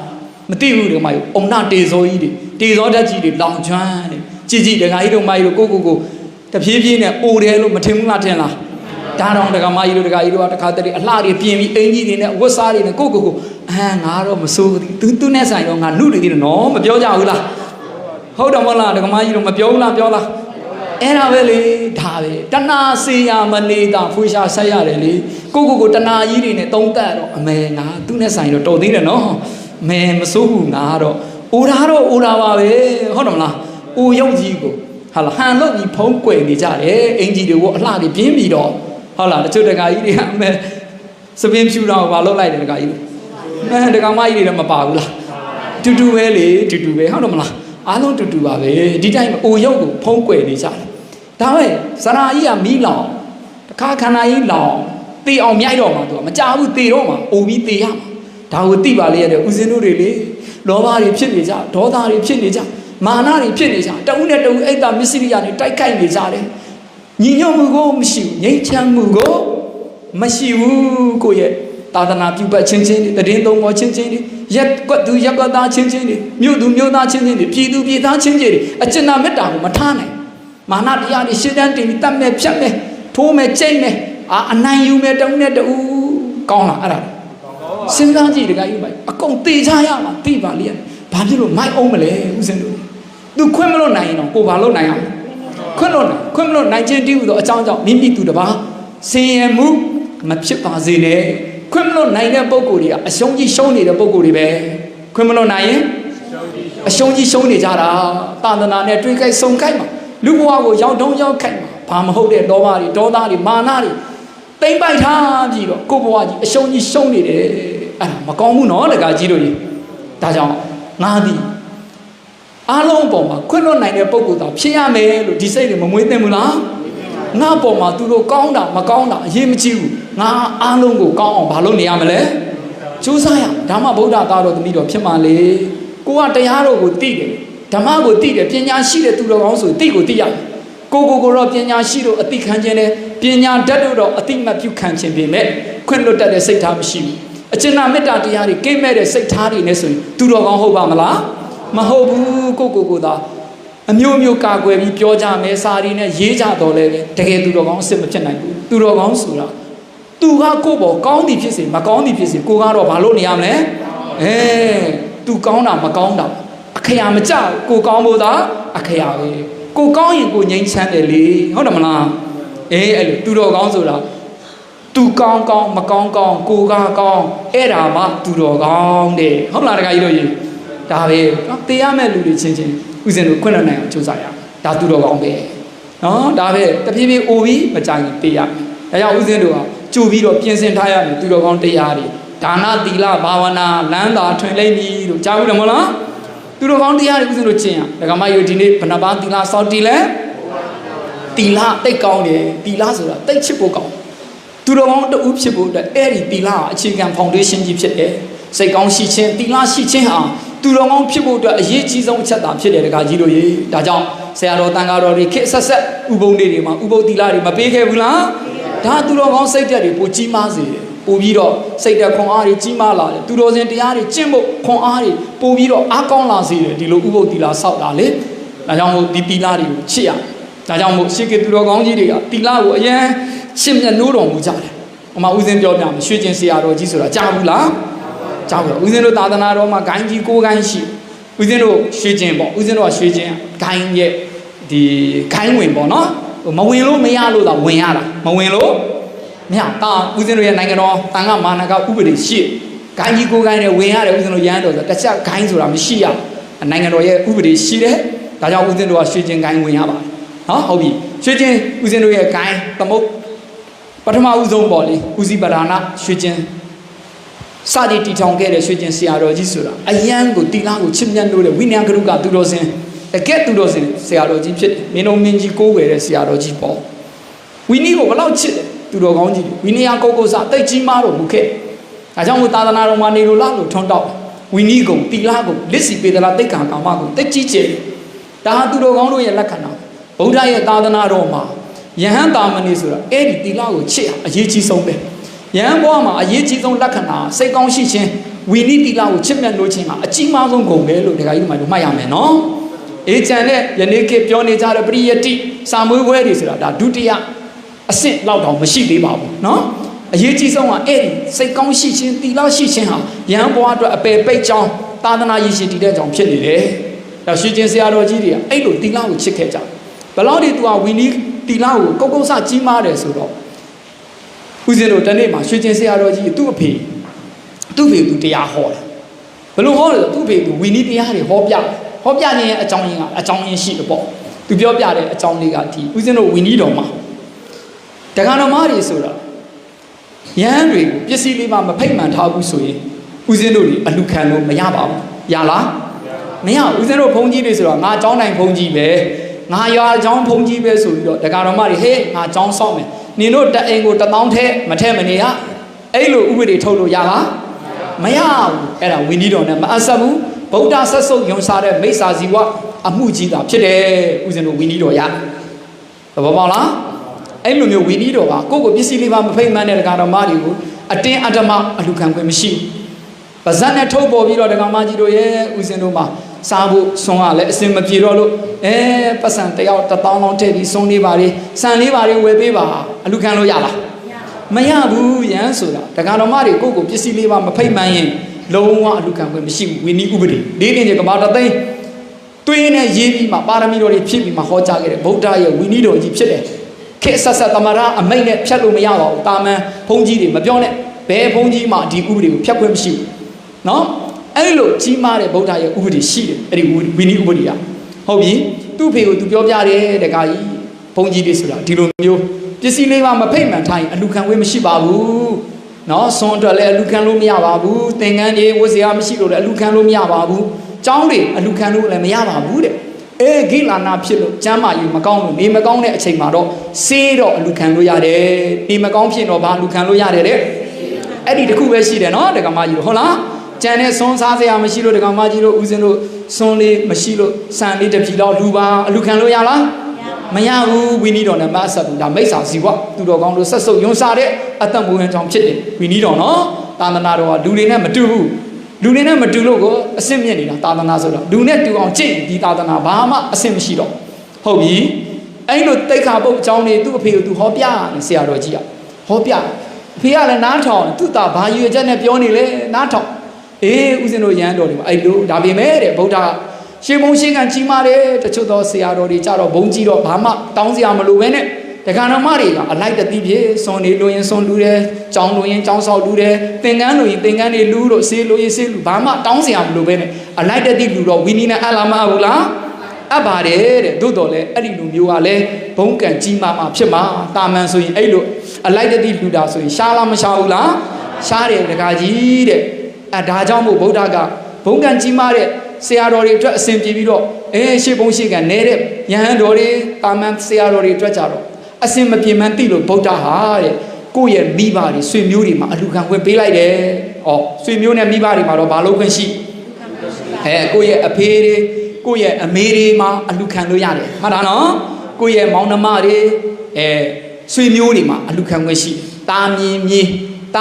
A: မသိဘူးဒီမှာအုံနာတေဇောကြီးတွေတေဇောဓာတ်ကြီးတွေလောင်ကျွမ်းတယ်ကြည်တခါကြီးတို့မကြီးတို့ကိုတဖြည်းဖြည်းနဲ့အိုတယ်လို့မထင်ဘူးလားထင်လားဒါတော့တခါမကြီးတို့တခါကြီးတို့ကတခါတည်းအလှတွေပြင်ပြီးအင်ကြီးတွေနဲ့ဝတ်စားတွေနဲ့ကိုငါတော့မစိုးဘူးသူနဲ့ဆိုင်တော့ငါနှုတ်နေသေးတယ်နော်မပြောကြဘူးလားဟုတ်တယ်မဟုတ်လားတခါမကြီးတို့မပြောဘူးလားပြောလားအဲ့ဒါပဲလေဒါပဲတဏှာစေရမနေတာဖွေရှာဆက်ရတယ်လေကိုတဏှာကြီးတွေနဲ့တုံးတက်တော့အမေငါသူနဲ့ဆိုင်တော့တော်သေးတယ်နော်မဲမစိုးဘူးငါတော့အိုတာပါပဲဟုတ်တယ်မလားအိုရုပ်ကြီးကိုဟာလားဟန်လို့ပြီးဖုံးကွယ်နေကြတယ်အင်ကြီးတွေကိုအလှတွေပြင်းပြီးတော့ဟ ဟုတ်လားတချို့တက္ကကြီးတွေအမေစပင်းဖြူတော့ဘာလုပ်လိုက်တယ်တက္ကကြီးတက္ကမကြီးတွေတော့မပါဘူးလားတူတူပဲလေတူတူပဲဟုတ်တယ်မလားအားလုံးတူတူပါပဲဒီတိုင်းအိုရုပ်ကိုဖုံးကွယ်နေကြတယ်ဒါပဲဇရာကြီးကမီးလောင်တခါခန္ဓာကြီးလောင်တေအောင်မြိုက်တော့မှာသူကမကြဘူးတေတော့မှာအိုပြီးတေရမှာဒါကိုသိပါလေရတဲ့ဦးဇင်းတို့တွေလေလောဘတွေဖြစ်နေကြဒေါသတွေဖြစ်နေကြမာနတွေဖြစ်နေကြတဦးနဲ့တဦးအိတ်တာမစ္စရိယတွေတိုက်ခိုက်နေကြတယ်ညီညွတ်မှုကိုမရှိဘူးငြိမ်းချမ်းမှုကိုမရှိဘူးကိုယ့်ရဲ့သာသနာပြုပတ်ချင်းချင်းတွေတည်င်းသုံးပေါ်ချင်းချင်းတွေရက်ကွက်သူရက်ကွက်သားချင်းချင်းတွေမြို့သူမြို့သားချင်းချင်းတွေပြည်သူပြည်သားချင်းချင်းတွေအကျဉ်းနာမေတ္တာကိုမထားနိုင်မာနတရားတွေရှင်းတန်းတင်ပြီးတတ်မဲ့ဖြတ်မဲ့ထိုးမဲ့ကြိတ်မဲ့အနိုင်ယူမဲ့တဦးနဲ့တဦးကောင်းလားအဲ့ဒါစဉ်းစားကြည့်တကကြီးပိုင်အကုန်တေချရမှာသိပါလိမ့်ဘာဖြစ်လို့မိုက်အောင်မလဲဦးစင်တို့သူခွင့်မလို့နိုင်ရင်တော့ကိုဘာလို့နိုင်အောင်ခွင့်မလို့နိုင်ခြင်းတည်းဟူသောအကြောင်းကြောင့်မိမိသူတစ်ပါးဆင်းရဲမှုမဖြစ်ပါစေနဲ့ခွင့်မလို့နိုင်တဲ့ပုံကိုယ်တွေကအရှုံးကြီးရှုံးနေတဲ့ပုံကိုယ်တွေပဲခွင့်မလို့နိုင်ရင်အရှုံးကြီးရှုံးနေကြတာသာသနာနဲ့တွေးခိုက်ဆုံခိုက်မှာလူဘဝကိုရောက်တုံးရောက်ခိုက်မှာဘာမဟုတ်တဲ့လောဘတွေဒေါသတွေမာနတွေတိမ့်ပိုက်ထားပြီးတော့ကိုယ့်ဘဝကြီးအရှုံးကြီးရှုံးနေတယ်အဲ့ဒါမကောင်းဘူးနော်တကကြီးတို့ကြီးဒါကြောင့်ငါသည်အားလုံးပေါ်မှာခွင့်လွှတ်နိုင်တဲ့ပုံကိုယ်သာဖြစ်ရမယ်လို့ဒီစိတ်တွေမမွေးသင့်ဘူးလားငါပေါ်မှာသူတို့ကောင်းတာမကောင်းတာအရေးမကြီးဘူးငါအားလုံးကိုကောင်းအောင်ဘာလုပ်နေရမလဲကြိုးစားရဓမ္မဗုဒ္ဓသားတော်သမီးတော်ဖြစ်မှလေကိုကတရားတော်ကိုသိတယ်ဓမ္မကိုသိတယ်ပညာရှိတဲ့သူတော်ကောင်းဆိုသိကိုသိရတယ်ကိုတော့ပညာရှိတို့အသိခံခြင်းနဲ့ပညာဓာတ်တို့တော့အသိမှတ်ပြုခံခြင်းပေမဲ့ခွင့်လွှတ်တတ်တဲ့စိတ်ထားမရှိဘူးအကျဉ်းနာမေတ္တာတရားတွေကိမဲ့တဲ့စိတ်ထားတွေနဲ့ဆိုရင်သူတော်ကောင်းဟုတ်ပါမလားမဟုတ်ဘူးကိုသာအမျိုးမျိုးကာကွယ်ပြီးပြောကြမယ်စာရီနဲ့ရေးကြတော့လဲတကယ်သူတော်ကောင်းအစ်မဖြစ်နိုင်ဘူးသူတော်ကောင်းဆိုတာသူကကိုယ့်ဘောကောင်းသည်ဖြစ်စေမကောင်းသည်ဖြစ်စေကိုကတော့ဘာလို့နေရမလဲသူကောင်းတာမကောင်းတာအခရာမကြကိုကောင်းဖို့သာအခရာပဲကိုကောင်းရင်ကိုငြိမ်းချမ်းတယ်လေဟုတ်တယ်မလားအဲ့လိုသူတော်ကောင်းဆိုတာသူကောင်းမကောင်းကိုကကောင်းအဲ့ဒါမှသူတော်ကောင်းတဲ့ဟုတ်လားတခါကြီးတို့ကြီးဒါပဲတေးရမဲ့လူတွေချင်းဦးဇင်းတို့ခွင့်လွှတ်နိုင်အောင်ကြိုးစားရဒါသူတော်ကောင်းပဲနော်ဒါပဲတဖြည်းဖြည်းအိုပြီးမကြိုင်တေးရဒါကြောင့်ဦးဇင်းတို့ကကြိုပြီးတော့ပြင်ဆင်ထားရမယ်သူတော်ကောင်းတရားတွေဒါနသီလဘာဝနာလမ်းသာထွင်လိမ့်မည်လို့ကြားဘူးတယ်မဟုတ်လားသူတော်ကောင်းတရားတွေဦးဇင်းတို့ကျင့်ရဒကာမကြီးဒီနေ့ဘဏ္ဍပါသီလစောင့်တည်လဲသီလတိတ်ကောင်းတယ်သီလဆိုတာတိတ်ချစ်ဖို့ကောင်းသူတော်ကောင်းတူဖြစ်ဖို့အတွက်အဲ့ဒီသီလအခြေခံ foundation ကြီးဖြစ်တယ်စိတ်ကောင်းရှိခြင်းသီလရှိခြင်းဟာသူတော်ကောင်းဖြစ်ဖို့အတွက်အရေးကြီးဆုံးအချက်သာဖြစ်တယ်တခါကြီးတို့ရေဒါကြောင့်ဆရာတော်တန်ဃာတော်တွေခေတ်ဆက်ဥပုံတွေမှာဥပုသ္တိလတွေမပေးခဲ့ဘူးလားဒါသူတော်ကောင်းစိတ်ဓာတ်တွေပိုကြီးမားစေတယ်ပိုပြီးတော့စိတ်ဓာတ်ခွန်အားတွေကြီးမားလာတယ်သူတော်စင်တရားတွေကျင့်ဖို့ခွန်အားတွေပိုပြီးတော့အားကောင်းလာစေတယ်ဒီလိုဥပုသ္တိလဆောက်တာလေဒါကြောင့်မို့ဒီသီလတွေကိုချစ်ရဒါကြောင့်မို့ရှေးကသူတော်ကောင်းကြီးတွေကသီလကိုအရင်ရှင်းမြတ်နိုးတော်မူကြတယ်ဟိုမှာဦးဇင်းပြောပြမယ်ရွှေကျင်ဆရာတော်ကြီးဆိုတာကြားဘူးလားကြားဘူးဦးဇင်းတို့သာသနာတော်မှာဂိုင်းကြီး9ဂိုင်းရှိဦးဇင်းတို့ရွှေကျင်ပေါ့ဦးဇင်းတို့ကရွှေကျင်ဂိုင်းရဲ့ဒီဂိုင်းဝင်ပေါ့နော်မဝင်လို့မရလို့သာဝင်ရတာမဝင်လို့မရတာဦးဇင်းတို့ရဲ့နိုင်ငံတော်တန်ခါမာနကဥပဒေရှိဂိုင်းကြီး9ဂိုင်းနဲ့ဝင်ရတယ်ဦးဇင်းတို့ရဟန်းတော်ဆိုတခြားဂိုင်းဆိုတာမရှိရနိုင်ငံတော်ရဲ့ဥပဒေရှိတယ်ဒါကြောင့်ဦးဇင်းတို့ကရွှေကျင်ဂိုင်းဝင်ရပါတယ်နော်ဟုတ်ပြီရွှေကျင်ဦးဇင်းတို့ရဲ့ဂိုင်းသမုတ်ပထမဦးဆုံးပေါ့လေဦးစီးပဓာနာရွှေကျင်စသည်တီထောင်ခဲ့တဲ့ရွှေကျင်ဆရာတော်ကြီးဆိုတာအယံကိုတီလာကိုချစ်မြတ်လို့တဲ့ဝိညာဉ်ကရုကသူတော်စင်တကယ်သူတော်စင်ဆရာတော်ကြီးဖြစ်တယ်မင်းတို့မင်းကြီးကိုးကွယ်တဲ့ဆရာတော်ကြီးပေါ့ဝိနည်းကိုဘလောက်ချစ်တယ်သူတော်ကောင်းကြီးဝိနည်းကိုကိုစားတိတ်ကြီးမားတော်မူခဲ့ဒါကြောင့်မို့သာသနာတော်မှာနေလိုလားလို့ထွန်းတောက်ဝိနည်းကိုတီလာကိုလစ်စီပေဒလာတိတ်ခံကာမကိုတိတ်ကြီးကျယ်ဒါဟာသူတော်ကောင်းတို့ရဲ့လက္ခဏာဗုဒ္ဓရဲ့သာသနာတော်မှာယဟန်တာမဏေဆိုတာအဲ့ဒီတီလာကိုချစ်အရေးကြီးဆုံးပဲယဟန်ဘဝမှာအရေးကြီးဆုံးလက္ခဏာစိတ်ကောင်းရှိခြင်းဝိနည်းတီလာကိုချစ်မြတ်လို့ခြင်းကအကြီးမားဆုံးဂုဏ်ပဲလို့ဒကာကြီးမှတို့မှတ်ရမယ်နော်အေးကျန်တဲ့ယနေ့ခေတ်ပြောနေကြတဲ့ပရိယတိစာမွေးပွဲတွေဆိုတာဒါဒုတိယအဆင့်လောက်တောင်မရှိသေးပါဘူးနော်အရေးကြီးဆုံးကအဲ့ဒီစိတ်ကောင်းရှိခြင်းတီလာရှိခြင်းဟာယဟန်ဘဝအတွက်အပယ်ပိတ်ကြောင်းသာသနာရည်ရှိတည်တဲ့ကြောင်းဖြစ်နေတယ်ဒါရွှေကျင်ဆရာတော်ကြီးတွေကအဲ့လိုတီလာကိုချစ်ခဲ့ကြဘယ်လောက်ဒီသူကဝိနည်းတီလာကိုကုတ်ကုတ်ဆကြီးမားတယ်ဆိုတော့ဦးဇင်းတို့တနေ့မှာရွှေကျင်ဆရာတော်ကြီးသူ့အဖေသူတရားဟောတယ်ဘယ်လိုဟောလဲဆိုသူ့အဖေကဝိနည်းတရားတွေဟောပြခြင်းရဲ့အကြောင်းရင်းရှိတယ်ပေါ့သူပြောပြတဲ့အကြောင်းလေးကဒီဦးဇင်းတို့ဝိနည်းတော်မှာ တက္ကသိုလ်မားတွေဆိုတာရဟန်းတွေကိုပစ္စည်းလေးမှမဖိတ်မှန်ထားဘူးဆိုရင်ဦးဇင်းတို့တွေအလူခံလို့မရပါဘူးရလားမရဦးဇင်းတို့ဘုန်းကြီးတွေဆိုတော့ငါကျောင်းတိုင်းဘုန်းကြီးပဲငါရွာကျောင်းဘုန်းကြီးပဲဆိုပြီးတော့တက္ကသိုလ်မားတွေဟေးငါကျောင်းဆောက်မယ်နင်တို့တအိမ်ကို1000ထဲမထဲမနေရအဲ့လိုဥပဒေထုတ်လို့ရလားမရဘူးအဲ့ဒါဝိနည်းတော်နဲ့မအပ်ဆက်ဘူးဗုဒ္ဓဆက်စုပ်ယုံစားတဲ့မိစ္ဆာဇီဝအမှုကြီးတာဖြစ်တယ်ဦးဇင်းတို့ဝိနည်းတော်ရသဘောပေါက်လားအဲ့လိုမျိုးဝိနည်းတော်ကကိုယ့်ကိုပစ္စည်းလေးပါမဖိတ်မှန်းတဲ့တက္ကသိုလ်မားတွေကိုအတင်းအဓမ္မအလူခံခွင့်မရှိဘူးပါဇက်နဲ့ထုတ်ပေါ်ပြီးတော့တက္ကသိုလ်မားကြီးတို့ရဲ့ဦးဇင်းတို့မှာစားဖို့ဆွန်ရလဲအစင်မပြေတော့လို့ပတ်စံတယောက်1000လောက်ထည့်ပြီးဆွန်လေးပါလေးဆန်လေးပါလေးဝယ်ပေးပါအလူခံလို့ရလားမရဘူးရန်ဆိုတာတက္ကသိုလ်မားတွေကိုယ့်ကိုပစ္စည်းလေးပါမဖိတ်မှန်းရင်လုံးဝအလူခံခွင့်မရှိဘူးဝိနည်းဥပဒေလေးတင်ကဘာတသိန်းတွင်းနဲ့ရေးပြီးမှပါရမီတော်တွေဖြစ်ပြီးမှဟောကြားခဲ့တဲ့ဗုဒ္ဓရဲ့ဝိနည်းတော်ကြီးဖြစ်တယ်ခေဆက်ဆက်သမရအမိတ်နဲ့ဖြတ်လို့မရပါဘူးတာမန်ဘုန်းကြီးတွေမပြောနဲ့ဘယ်ဘုန်းကြီးမှဒီဥပဒေကိုဖြတ်ခွင့်မရှိဘူးနော်အဲ့လိုကြီးမားတဲ့ဗုဒ္ဓရဲ့ဥပဒေရှိတယ်အဲ့ဒီဝိနည်းဥပဒေကဟုတ်ပြီသူ့ဖေကိုသူပြောပြတယ်တခါကြီးဘုန်းကြီးတွေဆိုတာဒီလိုမျိုးပစ္စည်းလေးပါမဖိတ်မှန်ထားရင်အလူခံခွင့်မရှိပါဘူးနော်ဆွန်အတွက်လည်းအလူခံလို့မရပါဘူးသင်္ကန်းတွေဝတ်စရာမရှိလို့လည်းအလူခံလို့မရပါဘူးကျောင်းတွေအလူခံလို့လည်းမရပါဘူးတဲ့ဂိလာနာဖြစ်လို့ကျမ်းမာရေးမကောင်းလို့နေမကောင်းတဲ့အချိန်မှာတော့ဆေးတော့အလူခံလို့ရတယ်နေမကောင်းဖြစ်တော့ဘာအလူခံလို့ရတယ်တဲ့အဲ့ဒီတခုပဲရှိတယ်နော်တက္ကမကြီးတို့ဟုတ်လားကျန်တဲ့ဆွန်စားစရာမရှိလို့တက္ကမကြီးတို့ဦးဇင်းတို့ဆွန်လေးမရှိလို့ဆန်လေးတစ်ပြီတော့လူပါအလူခံလို့ရလားမရဘူးဝိနည်းတော်နဲ့မအဆက်ဘူးဒါမိစ္ဆာဇီဝသူတော်ကောင်းတို့ဆက်စုပ်ယွန်းစားတဲ့အသက်မွေးဝင်ကြောင်းဖြစ်တယ်ဝိနည်းတော်နော်သာသနာတော်ကလူတွေနဲ့မတူဘူးလူတွေနဲ့မတူလို့ကိုအဆင့်မြင့်နေတာသာသနာဆိုတော့လူနဲ့တူအောင်ကြည့်ဒီသာသနာဘာမှအဆင့်မရှိတော့ဟုတ်ပြီအဲ့လိုတိတ်ခါပုတ်အကြောင်းတွေသူ့အဖေကိုသူဟောပြတယ်ဆရာတော်ကြီးကဟောပြအဖေကလည်းနားထောင်သူ့သားဘာရွေချက်နဲ့ပြောနေလဲနားထောင်ဦးဇင်းတို့ရဟန်းတော်တွေမှာအဲ့လိုဒါပေမဲ့တဲ့ဗုဒ္ဓရှေးဘုံရှင်းကန်ကြီးမားတယ်တချို့သောဆရာတော်တွေကြတော့ဘုံကြီးတော့ဘာမှတောင်းစရာမလိုပဲနဲ့တက္ကသိုလ်မတွေကအလိုက်တသိဖြစ်ဆွန်နေလို့ရင်ဆွန်လူတယ်ကြောင်းလို့ရင်ကြောင်းဆောက်လူတယ်သင်္ကန်းလို့ရင်သင်္ကန်းတွေလူလို့ဆေးလို့ရင်ဆေးလူဘာမှတောင်းစရာမလိုပဲနဲ့အလိုက်တသိလူတော့ဝီနီနဲ့အလာမဟုတ်လားအပ်ပါတယ်တဲ့သို့တော်လည်းအဲ့ဒီလူမျိုးကလည်းဘုံကံကြီးမားမှဖြစ်မှာတာမန်ဆိုရင်အဲ့လိုအလိုက်တသိလူတာဆိုရင်ရှားလားမရှားဘူးလားရှားတယ်တကားကြီးတဲ့ဒါကြောင့်မို့ဗုဒ္ဓကဘုံကံကြီးမားတဲ့ဆရာတော်တွေအတွက်အစဉ်ပြေပြီးတော့ရှေ့ဘုံရှေ့ကနေတဲ့ယဟန်တော်တွေတာမန်ဆရာတော်တွေအတွက်ကြတော့အစင်မပြေမှန်းသိလို့ဗုဒ္ဓဟာတဲ့ကိုယ့်ရဲ့မိဘတွေဆွေမျိုးတွေမှာအလူခံခွင့်ပေးလိုက်တယ်။ဆွေမျိုးနဲ့မိဘတွေမှာတော့ဘာလို့ခွင့်ရှိကိုယ့်ရဲ့အဖေတွေကိုယ့်ရဲ့အမေတွေမှာအလူခံလို့ရတယ်။မှတ်တာနော်။ကိုယ့်ရဲ့မောင်နှမတွေဆွေမျိုးတွေမှာအလူခံခွင့်ရှိ။တာမြင်မြင်တာ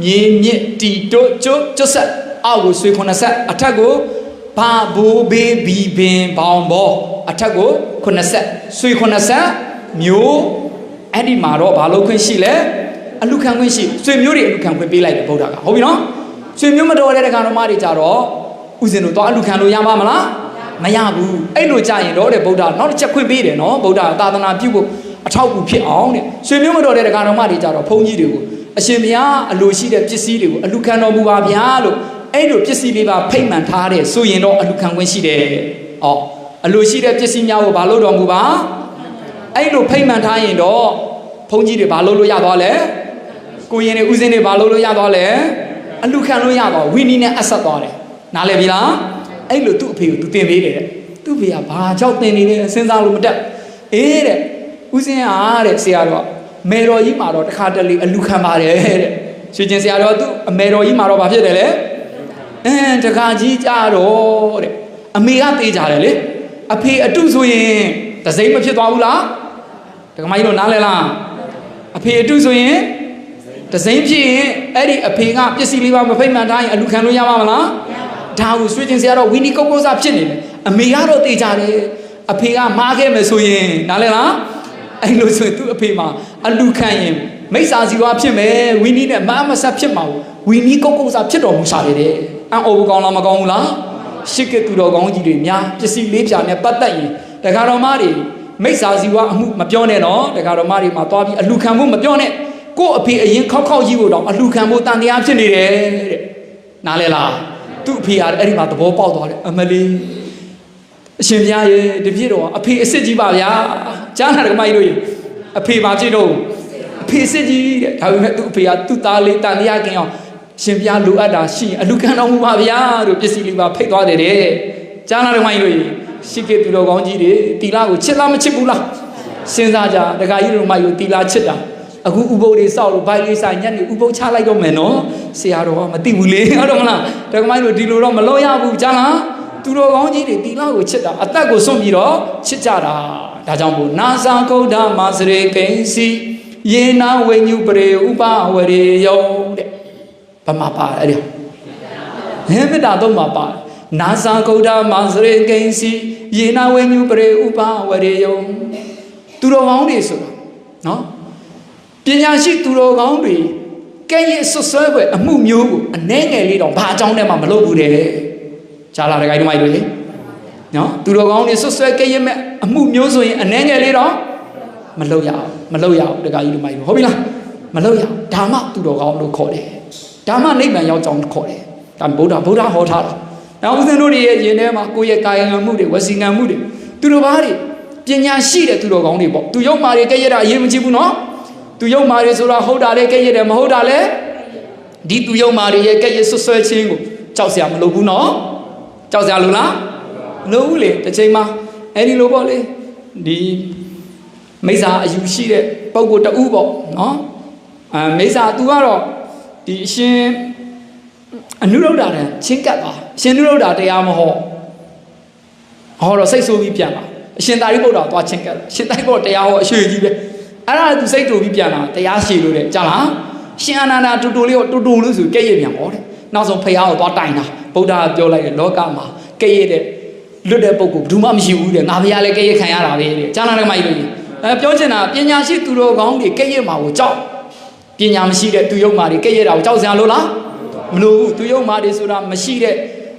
A: မြင်မြင့်တီတို့ကျွတ်ဆက်အောက်ကိုဆွေ90အထက်ကိုဘာဘိုးဘေးဘီပင်ဘောင်ဘောအထက်ကို90ဆွေ90မျိုးအဲ့ဒီမှာတော့ဘာလို့ခွင့်ရှိလဲအလူခံခွင့်ရှိဆွေမျိုးတွေအလူခံခွင့်ပေးလိုက်တယ်ဗုဒ္ဓကဟုတ်ပြီနော်ဆွေမျိုးမတော်တဲ့ကောင်တော်မတွေကြတော့ဥစဉ်တို့တော့အလူခံလို့ရမှာမလားမရဘူးအဲ့လိုကြရင်တော့တဲ့ဗုဒ္ဓနောက်တစ်ချက်ခွင့်ပေးတယ်နော်ဗုဒ္ဓသာသနာပြုဖို့အထောက်အကူဖြစ်အောင်တဲ့ဆွေမျိုးမတော်တဲ့ကောင်တော်မတွေကြတော့ဘုန်းကြီးတွေကိုအရှင်ဘုရားအလိုရှိတဲ့ပစ္စည်းတွေကိုအလူခံတော်မူပါဗျာလို့အဲ့လိုပစ္စည်းလေးပါဖိတ်မှန်ထားတဲ့ဆိုရင်တော့အလူခံခွင့်ရှိတယ်အလိုရှိတဲ့ပစ္စည်းများကိုဘာလို့တော်မူပါအဲ့လိုဖိတ်မှန်ထားရင်တော့ဘုန်းကြီးတွေဘာလို့ရသွားလဲကိုရင်တွေဦးစင်းတွေဘာလို့ရသွားလဲအလူခံလို့ရသွားဝိနည်းနဲ့အဆက်သွားတယ်နားလည်ပြီလားအဲ့လိုသူ့အဖေကိုသူတင်ပေးတယ်တဲ့သူ့ဖေကဘာကြောက်တင်နေလဲစဉ်းစားလို့မတက်တဲ့ဦးစင်းအားတဲ့ဆရာတော်မေတော်ကြီးမှာတော့တခါတလေအလူခံပါတယ်တဲ့ရွှေကျင်ဆရာတော်သူ့အမေတော်ကြီးမှာတော့ဘာဖြစ်တယ်လဲတခါကြီးကြတော့တဲ့အမေကသေးကြတယ်လေအဖေအတုဆိုရင်တစိမ့်မဖြစ်သွားဘူးလားတက္ကမကြီးတို့နားလဲလားအဖေအတုဆိုရင်တစိမ့်ဖြစ်ရင်အဲ့ဒီအဖေကပစ္စည်းလေးပါမဖိတ်မှန်ထားရင်အလူခံလို့ရမှာမလားဒါကိုဆွေးကျင်စရာတော့ဝီနီကုတ်ကုတ်စားဖြစ်နေတယ်အမေကတော့သေးကြတယ်အဖေကမှားခဲ့မယ်ဆိုရင်နားလဲလားအဲ့လိုဆိုရင်သူ့အဖေမှာအလူခံရင်မိစ္ဆာဇီဝဖြစ်မယ်ဝီနီနဲ့မဆက်ဖြစ်မှာဝီနီကုတ်ကုတ်စားဖြစ်တော်မူစားတယ်အံ့ဩဘူးကောင်းလားမကောင်းဘူးလားရှစ်ကသူတော်ကောင်းကြီးတွေများပစ္စည်းလေးဖြာနဲ့ပတ်သက်ရင်တက္ကတော်မတွေမိစ္ဆာဇီဝအမှုမပြောနဲ့နော်တက္ကတော်မတွေမှာသွားပြီးအလူခံဖို့မပြောနဲ့ကို့အဖေအရင်ခောက်ကြီးကိုတော့အလူခံဖို့တန်တရားဖြစ်နေတယ်တဲ့နားလဲလားသူ့အဖေကအဲ့ဒီမှာသဘောပေါက်သွားတယ်အမလီအရှင်ဘုရားရဲ့တပြည့်တော်အဖေအစ်စ်ကြီးပါဗျာကြားနာတက္ကမကြီးတို့အဖေပါဖြစ်တော့ ဖေစစ်ကြီးတဲ့ဒါပေမဲ့သူ့အဖေကသူ့သားလေးတန်တရားကင်းအောင်ရှင်ပြလိုအပ်တာရှိရင်အလူခံတော်မူပါဗျာလို့ပစ္စည်းလေးပါဖိတ်သွားတယ်တဲ့ကြားလာတယ်မိုင်းလို့ရှိခေသူတော်ကောင်းကြီးတွေတီလာကိုချစ်လားမချစ်ဘူးလားစဉ်းစားကြဒကာကြီးတို့မိုင်းလို့တီလာချစ်တာအခုဥပုပ်တွေစောက်လို့ဘိုင်လေးဆိုင်ညက်နေဥပုပ်ချလိုက်တော့မယ်နော်ဆရာတော်ကမသိဘူးလေဟုတ်တယ်မလားဒကာမိုင်းတို့ဒီလိုတော့မလုပ်ရဘူးကြားလားသူတော်ကောင်းကြီးတွေတီလာကိုချစ်တာအသက်ကိုစွန့်ပြီးတော့ချစ်ကြတာဒါကြောင့်မို့နာဇာကုဋ္ဌမစရေကိဉ္စီယေနာဝိညုပရေဥပဝရေယောတဲ့ဘာမှပါအဲ့ဒီဟဲ့မေတ္တာတော့မှာပါနာဇာကုဋ္ဌမစရေကိဉ္စီယေနာဝိညုပရေဥပဝရေယောသူတော်ကောင်းတွေဆိုတာနော်ပညာရှိသူတော်ကောင်းတွေကဲ့ရဲ့ဆွဆွဲပွဲအမှုမျိုးကိုအနှဲငယ်လေးတော့ဘာအကြောင်းနဲ့မှမလုပ်ဘူးတဲ့ကြားလာတဲ့ခိုင်းမိုက်လို့လေနော်သူတော်ကောင်းတွေဆွဆွဲကဲ့ရဲ့မဲ့အမှုမျိုးဆိုရင်အနှဲငယ်လေးတော့မလုပ်ရအောင်တခါကြီးတို့မိုက်လို့ဟုတ်ပြီလားမလုပ်ရအောင်ဒါမှသူတော်ကောင်းလို့ခေါ်တယ်ဒါမှနိဗ္ဗာန်ရောက်ကြောင်းခေါ်တယ်ဒါဗုဒ္ဓဟောထားတာနောက်ဦးဇင်းတို့တွေရဲ့ယင်ထဲမှာကိုယ့်ရဲ့ကာယကံမှုတွေဝစီကံမှုတွေသူတို့ဘာတွေပညာရှိတဲ့သူတော်ကောင်းတွေပေါ့သူရုပ်မာတွေကဲ့ရဲ့တာအရေးမကြီးဘူးနော်သူယုံမာတွေဆိုတာဟုတ်တာလဲကဲ့ရတယ်မဟုတ်တာလဲဒီသူယုံမာတွေရဲ့ကဲ့ရဆွဆွဲခြင်းကိုကြောက်စရာမလိုဘူးနော်ကြောက်စရာလိုလားမလိုဘူးလေတစ်ချိန်မှာအဲ့ဒီလိုပေါ့လေဒီမိစ္ဆာအယူရှိတဲ့ပုဂ္ဂိုလ်တဦးပေါ့နော်မိစ္ဆာ तू ကတော့ဒီအရှင်အနုရုဒ္ဓတန်ချင်းကပ်ပါအရှင်အနုရုဒ္ဓတရားမဟောတော့စိတ်ဆိုးပြီးပြန်လာအရှင်သာရိပုတ္တရာသွားချင်းကပ်အရှင်သာရိပုတ္တရာတရားဟောအရွှေကြီးပဲအဲ့ဒါသူစိတ်တူပြီးပြန်လာတရားရှိလို့တဲ့ကြားလားရှင်အနန္ဒာတူတူလေးကိုတူတူလို့ဆိုကဲ့ရဲ့ပြန်ဟောတယ်နောက်ဆုံးဖယားကိုသွားတိုင်တာဗုဒ္ဓကပြောလိုက်တယ်လောကမှာကဲ့ရဲ့တဲ့လွတ်တဲ့ပုဂ္ဂိုလ်ဘယ်သူမှမရှိဘူးတဲ့ငါဖယားလည်းကဲ့ရဲ့ခံရတာပဲတဲ့ကြားလားဓမ္မကြီးလို့ပြောချင်တာပညာရှိသူတော်ကောင်းတွေကဲ့ရဲ့မှာကိုကြောက်ပညာမရှိတဲ့သူယုံမာတွေကဲ့ရဲ့တာကိုကြောက်စရာလို့လားမလို့ဘူးသူယုံမာတွေဆိုတာမရှိတဲ့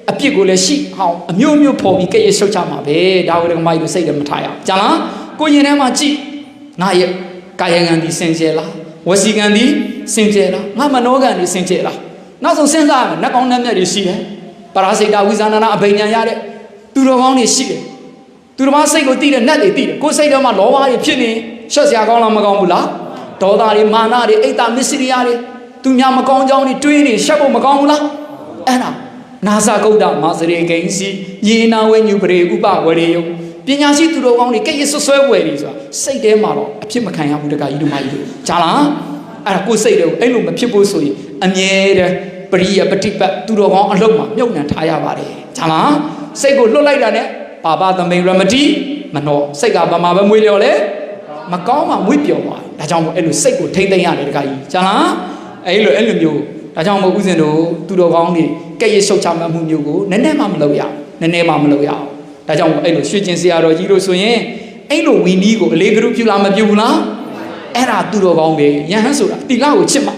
A: အပြစ်ကိုလည်းရှိအောင်အမျိုးမျိုးပေါ်ပြီးကဲ့ရဲ့ရှုတ်ချမှာပဲဒါကိုဓမ္မကြီးတို့စိတ်လည်းမထားရအောင်ကြားလားကိုရင်ထဲမှာကြည့်ငါရဲ့ကာယကံဒီစင်ကြယ်လားဝစီကံဒီစင်ကြယ်လားငါမနောကံဒီစင်ကြယ်လားနောက်ဆုံးစဉ်းစားရမယ်နှက်ကောင်းနှက်မြက်တွေရှိတယ်ပရာစိတ်တဝိဇာဏနာအဘိညာရတဲ့သူတော်ကောင်းတွေရှိတယ်သူတော်ဘာစိတ်ကိုသိတဲ့နှက်တွေသိတယ်ကိုယ်စိတ်ထဲမှာလောဘတွေဖြစ်နေရှက်စရာကောင်းလားမကောင်းဘူးလားဒေါသတွေမာနတွေအိတ်တမစ္စရိယတွေသူများမကောင်းကြောင်းတွေတွေးနေရှက်ဖို့မကောင်းဘူးလားအဲ့ဒါနာဇာကုဋ္ဌမစရေကိဉ္စီယေနာဝိညုပရေဥပဝရေယပညာရှိသူတော်ကောင်းတွေကဲ့ရဲ့ဆွဆွဲဝယ်တွေဆိုတာစိတ်ထဲမှာတော့အဖြစ်မခံရဘူးတခါကြီးတို့မကြီးတို့ကြားလားအဲ့ဒါကိုယ်စိတ်တွေကိုအဲ့လိုမဖြစ်ဖို့ဆိုရင်အမြဲတမ်းပရိယပฏิပတ်သူတော်ကောင်းအလုံးမှာမြုပ်နှံထားရပါတယ်ကြားလားစိတ်ကိုလွတ်လိုက်တာနဲ့ပါပသမိန်ရမတိမနှောစိတ်ကဘာမှပဲမွေးလျော်လေမကောင်းမှမွေးပျော်သွားတယ်ဒါကြောင့်မို့အဲ့လိုစိတ်ကိုထိမ့်သိမ့်ရတယ်တခါကြီးကြားလားအဲ့လိုမျိုးဒါကြောင့်မို့ဥစဉ်တို့သူတော်ကောင်းတွေကဲ့ရဲ့ရှုတ်ချမှုမျိုးကိုနည်းနည်းမှမလုပ်ရအောင်ဒါကြောင့်အဲ့လိုရွှေကျင်ဆရာတော်ကြီးလို့ဆိုရင်အဲ့လိုဝီနီးကိုအလေးကရုပြုလားမပြုဘူးလားအဲ့ဒါသူတော်ကောင်းပဲယဟန်ဆိုတာတိလကိုချစ်မ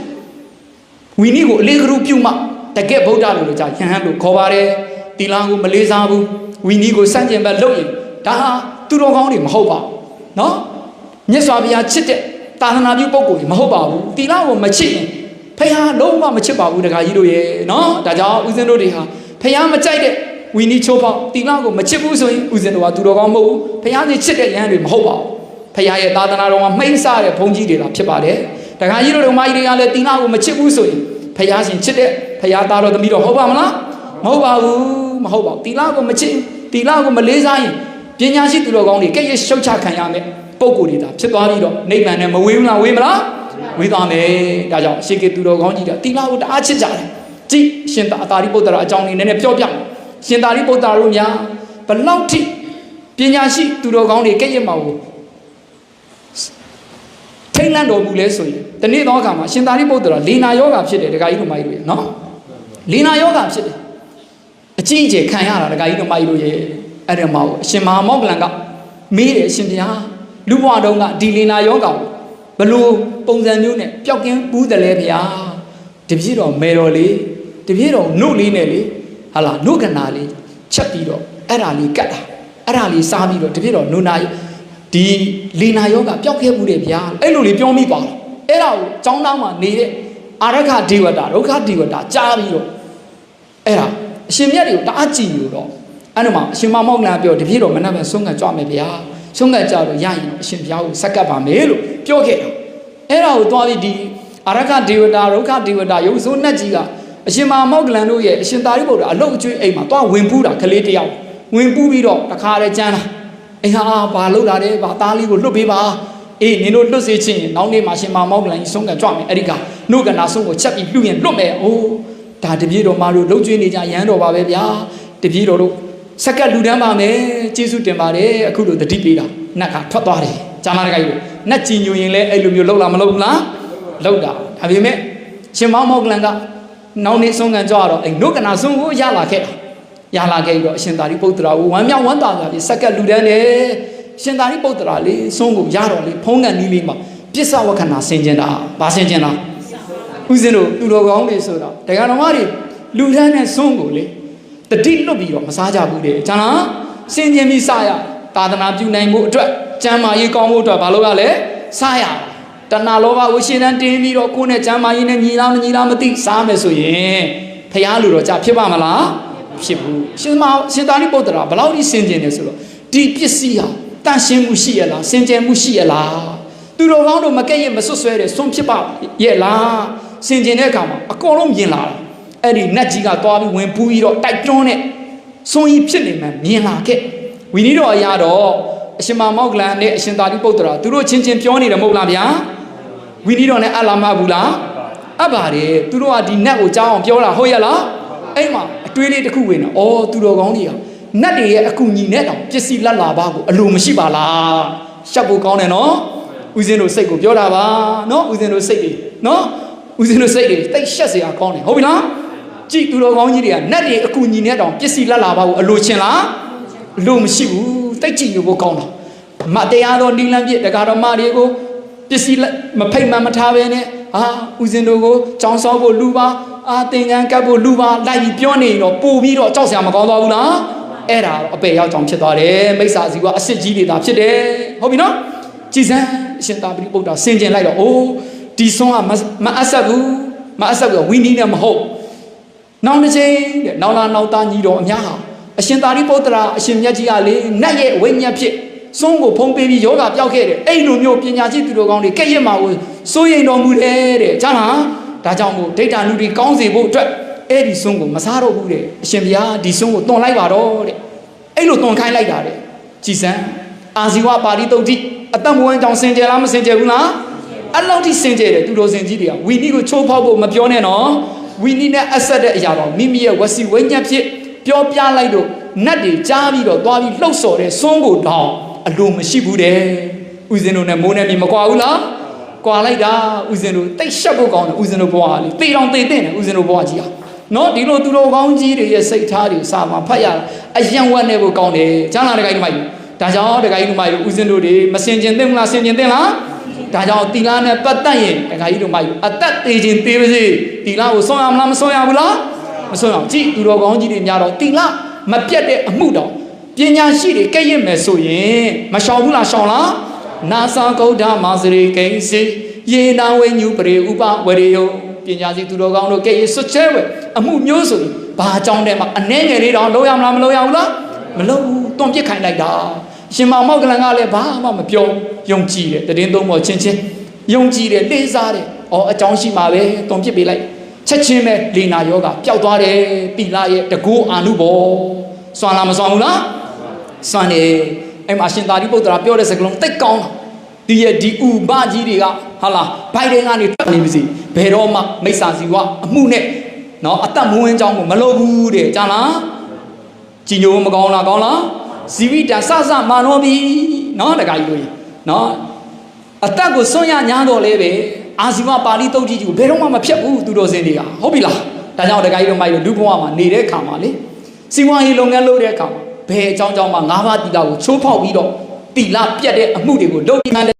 A: ှဝီနီးကိုအလေးကရုပြုမှတကယ်ဗုဒ္ဓလို့ကြာယဟန်လို့ခေါ်ပါတယ်တိလကိုမလေးစားဘူးဝီနီးကိုစန့်ကျင်ဘက်လုပ်ရင်ဒါဟာသူတော်ကောင်းတွေမဟုတ်ပါဘူးနော်မြတ်စွာဘုရားချစ်တဲ့သာသနာပြုပုဂ္ဂိုလ်တွေမဟုတ်ပါဘူးတိလကိုမချစ်ရင်ဖះလုံးဝမချစ်ပါဘူးတခါကြီးတို့ရဲ့နော်ဒါကြောင့်ဦးဇင်းတို့တွေဟာဖះမကြိုက်တဲ့ဝီနီချိုးပေါက်တိလကိုမချစ်ဘူးဆိုရင်ဦးဇင်းတို့ကသူတော်ကောင်းမဟုတ်ဘူးဖះကြီးချစ်တဲ့ယဟန်တွေမဟုတ်ပါဘူးဖះရဲ့သာသနာတော်မှာမှိန်းစားတဲ့ဘုန်းကြီးတွေလားဖြစ်ပါတယ်တခါကြီးတို့ဓမ္မကြီးတွေကလည်းတိလကိုမချစ်ဘူးဆိုရင်ဖះရှင်ချစ်တဲ့ဖះသားတော်သမီးတော်ဟုတ်ပါမလားမဟုတ်ပါဘူးတိလကိုမချစ်တိလကိုမလေးစားရင်ပညာရှိသူတော်ကောင်းတွေကဲ့ရဲ့ရှုတ်ချခံရမယ်ပုံကိုယ်တွေဒါဖြစ်သွားပြီးတော့နိဗ္ဗာန်နဲ့မဝေးဘူးလားဝေးမလားဝေးသွားမယ်ဒါကြောင့်ရှေကေသူတော်ကောင်းကြီးကတိလကိုတအားချစ်ကြတယ်ကြည့်ရှင်သာရိပုတ္တရာအကြောင်းလေးနည်းနည်းပြောပြရှင်သာရိပုတ္တရာတို့များဘလောက်ထိပညာရှိသူတော်ကောင်းတွေကဲ့ရဲ့မှာကိုထိတ်လန့်တော်မူလဲဆိုရင်တနေ့သောအခါမှာရှင်သာရိပုတ္တရာလေနာယောဂဖြစ်တယ်ဒကာကြီးတို့မကြီးတို့ရဲ့နော်လေနာယောဂဖြစ်တယ်အကြီးအကျယ်ခံရတာဒကာကြီးတို့မကြီးတို့ရဲ့အဲ့ဒါမှအရှင်မဟာမောဂလန်ကမေးတယ်အရှင်ဘုရားလူဘဝတုန်းကဒီလေနာယောဂဘလို့ပုံစံမျိုးနဲ့ပျောက်ကင်းဘူးတယ်လေဗျာတပြည့်တော်မေတော်လေးတပြည့်တော်နှုတ်လေးနဲ့လေဟာလာနှုတ်ကနာလေးချက်ပြီးတော့အဲ့ဒါလေးကတ်တာအဲ့ဒါလေးစားပြီးတော့တပြည့်တော်နုနာဒီလေနာယောဂပျောက်ခဲ့ဘူးတယ်ဗျာအဲ့လိုလေးပြောမိပါလားအဲ့ဒါကိုចောင်းသားမှာနေတဲ့အာရခဒေဝတာဒုက္ခဒေဝတာကြားပြီးတော့အဲ့ဒါအရှင်မြတ်တွေကိုတအားကြည်လို့တော့အဲ့တော့မှအရှင်မောဂလန်ပြောတပြည့်တော်မနှက်ပဲဆုံးခံကြွမယ်ဗျာဆုံးခံကြတော့ရရင်အရှင်ဘုရားကိုဆက်ကပ်ပါမယ်လို့ပြောခဲ့တယ် အဲ့ဒါကိုသွားပြီးဒီအာရကဒေဝတာရုက္ခဒေဝတာရုပ်ဆိုးနတ်ကြီးကအရှင်မမောကလန်တို့ရဲ့အရှင်သာရိပုတ္တရာအလုတ်အကျွေးအိမ်မှာသွားဝင်ပူးတာကလေးတယောက်ဝင်ပူးပြီးတော့တခါတည်းကျမ်းလာအိမ်ဟာဘာလုပ်လာတယ်ဘာသားလေးကိုလွတ်ပေးပါအေးနင်တို့လွတ်စေချင်ရင်နောက်နေ့မှာရှင်မမောကလန်ကြီးဆုံးကကြွမယ်အဲ့ဒီကနှုတ်ကနာဆုံးကိုချက်ပြီးလှူရင်လွတ်မယ်အိုးဒါတပြေတော်မတို့လှုပ်ကျွေးနေကြရန်တော်ပါပဲဗျာတပြေတော်တို့စက်ကလူတန်းပါမယ်ကျေးဇူးတင်ပါတယ်အခုလိုတတိပေးတာနတ်ကထွက်သွားတယ်ဂျာမန်ကကြီးတို့နတ်ကြည်ညိုရင်လည်းအဲ့လိုမျိုးလှုပ်လာမလှုပ်ဘူးလားလှုပ်တာဒါပေမဲ့ရှင်မောကလန်ကနောက်နေ့ဆုံးကကြွတော့အဲ့နှုတ်ကနာဆုံးကိုရလာခဲ့ပြီးတော့အရှင်သာရိပုတ္တရာကိုဝမ်းမြောက်ဝမ်းသာကြပြီးစက်ကလူတန်းတယ်ရှင်သာရိပုတ္တရာလေးဆုံးကိုရတော့လေဖုံးကန်နီးလေးမှာပစ္စဝခဏဆင်ကျင်တာဗာဆင်ကျင်တာဦးဇင်းတို့သူတော်ကောင်းတွေဆိုတာတရားတော်မတွေလူတန်းနဲ့ဆုံးကိုလေတတိလွတ်ပြီးတော့မစားကြဘူးတဲ့ကျန်လားဆင်ကျင်ပြီးစားရသာသနာပြုနိုင်ဖို့အတွက်ကျမ်းမာရေးကောင်းဖို့အတွက်ဘာလို့ရလဲစားရတဏှာလောဘကိုရှင်းတန်းတင်းပြီးတော့ကိုယ်နဲ့ကျမ်းမာရေးနဲ့ညီလားမသိစားမယ်ဆိုရင်ဖျားလူတော်ကြဖြစ်ပါမလားဖြစ်ဘူးရှင်သာရိပုတ္တရာဘယ်လောက်ကြီးဆင်ကျင်တယ်ဆိုတော့ဒီပစ္စည်းဟာတန်ရှင်းမှုရှိရလားစင်ကြယ်မှုရှိရလားသူတော်ကောင်းတို့မကဲ့ရဲ့မဆွဆွဲတဲ့ဆုံးဖြစ်ပါရဲ့လားစင်ကြင်တဲ့အခါမှာအကုန်လုံးမြင်လာတာအဲ့ဒီနတ်ကြီးကသွားပြီးဝင်ပူးပြီးတော့တိုက်တွန်းတဲ့ဆုံးကြီးဖြစ်နေမှမြင်လာခဲ့ဝီနီတော်အရာတော့အရှင်မောကလန်နဲ့အရှင်သာရိပုတ္တရာသူတို့ချင်းပြောနေတယ်မဟုတ်လားဗျာဝီနီတော်နဲ့အလားမဘူးလားအပ်ပါတယ်သူတို့ကဒီနတ်ကိုကြားအောင်ပြောတာဟုတ်ရဲ့လားအဲ့မှာအတွေးလေးတစ်ခုဝင်တော့ဩသူတော်ကောင်းကြီးဟာနတ်တွေရဲ့အကူညီနဲ့တော့ပစ္စည်းလက်လာပါကိုအလိုမရှိပါလားရှက်ဖို့ကောင်းတယ်နော်ဦးဇင်းတို့စိတ်ကိုပြောတာပါနော်ဦးဇင်းတို့စိတ်တွေနော်ဦးဇင်းတို့စိတ်တွေတိတ်ရှက်เสียကောင်းတယ်ဟုတ်ပြီလားကြည်သူတော်ကောင်းကြီးတွေကနတ်တွေအကူညီနဲ့တော့ပစ္စည်းလက်လာပါကိုအလိုချင်လားအလိုမရှိဘူးတိတ်ကြည်လို့ဖို့ကောင်းတာမတရားသောနိလန်းပြည့်တက္ကရာမတွေကိုပစ္စည်းမဖိတ်မှမထားဘဲနဲ့ဦးဇင်းတို့ကိုကြောင်းဆောက်ဖို့လူပါသင်္ကန်းကပ်ဖို့လူပါလိုက်ပြီးပြောနေတော့ပို့ပြီးတော့ကြောက်စရာမကောင်းသွားဘူးလားအဲ့ဒါတော့အပေရောက်ကြောင်ဖြစ်သွားတယ်မိစ္ဆာစီကအစစ်ကြီးတွေသာဖြစ်တယ်ဟုတ်ပြီနော်ကြည်စမ်းအရှင်သာရိပုတ္တရာဆင်ကျင်လိုက်တော့အိုးဒီဆုံးကမအဆက်ဘူးဝီနီနဲ့မဟုတ်နောက်တစ်ချိန်တဲ့နောက်လာနောက်သားညီတော်အများဟာအရှင်သာရိပုတ္တရာအရှင်မြတ်ကြီးကလေနတ်ရဲ့ဝိညာဉ်ဖြစ်ဆုံးကိုဖုံးပေးပြီးယောဂပျောက်ခဲ့တယ်အဲ့လိုမျိုးပညာရှိသူတော်ကောင်းတွေကဲ့ရဲ့မှာကိုစိုးရိမ်တော်မူတယ်တဲ့ကြားလားဒါကြောင့်မို့ဒိဋ္ဌာနုတွေကောင်းစေဖို့အတွက်အဲ့ဒီဆုံးကိုမစားတော့ဘူးတဲ့အရှင်ဘုရားဒီဆုံးကိုတွန်လိုက်ပါတော့တဲ့အဲ့လိုတွန်ခိုင်းလိုက်တာတဲ့ကြည်စမ်းအာဇီဝပါဠိတုတ်တိအတ္တမဝန်းကြောင့်စင်ကြယ်လားမစင်ကြယ်ဘူးလားအဲ့လောက်ထိစင်ကြယ်တယ်သူတော်စင်ကြီးတွေကဝီနီကိုချိုးဖောက်ဖို့မပြောနဲ့နော်ဝီနီနဲ့အဆက်တဲ့အရာတော့မိမိရဲ့ဝစီဝိညာဉ်ဖြစ်ပြောပြလိုက်တော့နတ်တွေကြားပြီးတော့သွားပြီးလှုပ်ဆော်တဲ့ဆုံးကိုတောင်းအလိုမရှိဘူးတဲ့ဦးဇင်းတို့နဲ့မိုးနဲ့မြေမကွာဘူးလားကွာလိုက်တာဦးဇင်းတို့တိတ်ရှက်ဖို့ကောင်းတယ်ဦးဇင်းတို့ဘဝကလေတေတောင်တေတဲ့ဦးဇင်းတို့ဘဝကြီးဟာနော်ဒီလိုသူတော်ကောင်းကြီးတွေရဲ့စိတ်ထားတွေစာမှာဖတ်ရတာအယံဝတ်နေဖို့ကောင်းတယ်ကျမ်းလာတခိုင်းတို့မိုက်ဒါကြောင့်တခိုင်းတို့မိုက်ဦးဇင်းတို့တွေမစင်ကျင်သင့်မလားစင်ကျင်သင့်လားဒါကြောင့်တီလာနဲ့ပတ်သက်ရင်တခိုင်းတို့မိုက်အသက်သေးခြင်းသေးပါစေတီလာကိုဆုံးရမလားမဆုံးရဘူးလားမဆုံးရအောင်ကြည့်သူတော်ကောင်းကြီးတွေများတော့တီလာမပြတ်တဲ့အမှုတော်ပညာရှိတွေကဲ့ရဲ့မယ်ဆိုရင်မရှောင်ဘူးလားရှောင်လားနာသဂௌဒမာစရိကိဉ္စီယေနာဝိညုပရိဥပဝရေယောပညာရှိသူတော်ကောင်းတို့ကဲ့ရဲ့ဆွချဲဝဲအမှုမျိုးဆိုရင်ဘာကြောင့်တဲ့မှာအနှဲငယ်လေးတော့လုပ်ရမလားမလုပ်ရဘူးလားမလုပ်ဘူးတွန့်ပစ်ခိုင်းလိုက်တာရှင်မောကလန်ကလည်းဘာမှမပြောယုံကြည်တယ်တည်င်းသုံးပေါ်ချင်းယုံကြည်တယ်လေးစားတယ်အကြောင်းရှိမှာပဲတွန့်ပစ်ပေးလိုက်ချက်ချင်းပဲလေနာယောဂပျောက်သွားတယ်တိလရဲ့တကူအာနုဘောစွမ်းလားမစွမ်းဘူးလားစွမ်းတယ်အဲ့မှာရှင်သာရိပုတ္တရာပြောတဲ့စကားလုံးတိတ်ကောင်းတာဒီရဲ့ဒီဥပကြီးတွေကဟာလားဘိုင်တဲ့ကနေထွက်နေပြီစီဘယ်တော့မှမိစ္ဆာစီဝအမှုနဲ့နော်အသက်မဝင်ကြောင်းကိုမလုပ်ဘူးတဲ့ကြားလားကြည်ညိုမကောင်းလားကောင်းလားဇီဝိတံစစမာနောပြီနော်တခါကြီးလို့နော်အသက်ကိုစွန့်ရညာတော့လေပဲအာဇီဝပါဠိတုတ်ကြီးကိုဘယ်တော့မှမဖြတ်ဘူးသူတော်စင်တွေကဟုတ်ပြီလားဒါကြောင့်တခါကြီးတို့မိုက်လို့လူဘဝမှာနေတဲ့ခါမှာလေစီဝါရေးလုပ်ငန်းလုပ်တဲ့အခါမှာဘယ်အကြောင်းကြောင့်မှ၅ပါးတိလာကိုချိုးဖောက်ပြီးတော့တိလာပြတ်တဲ့အမှုတွေကိုလုပ်ပြီး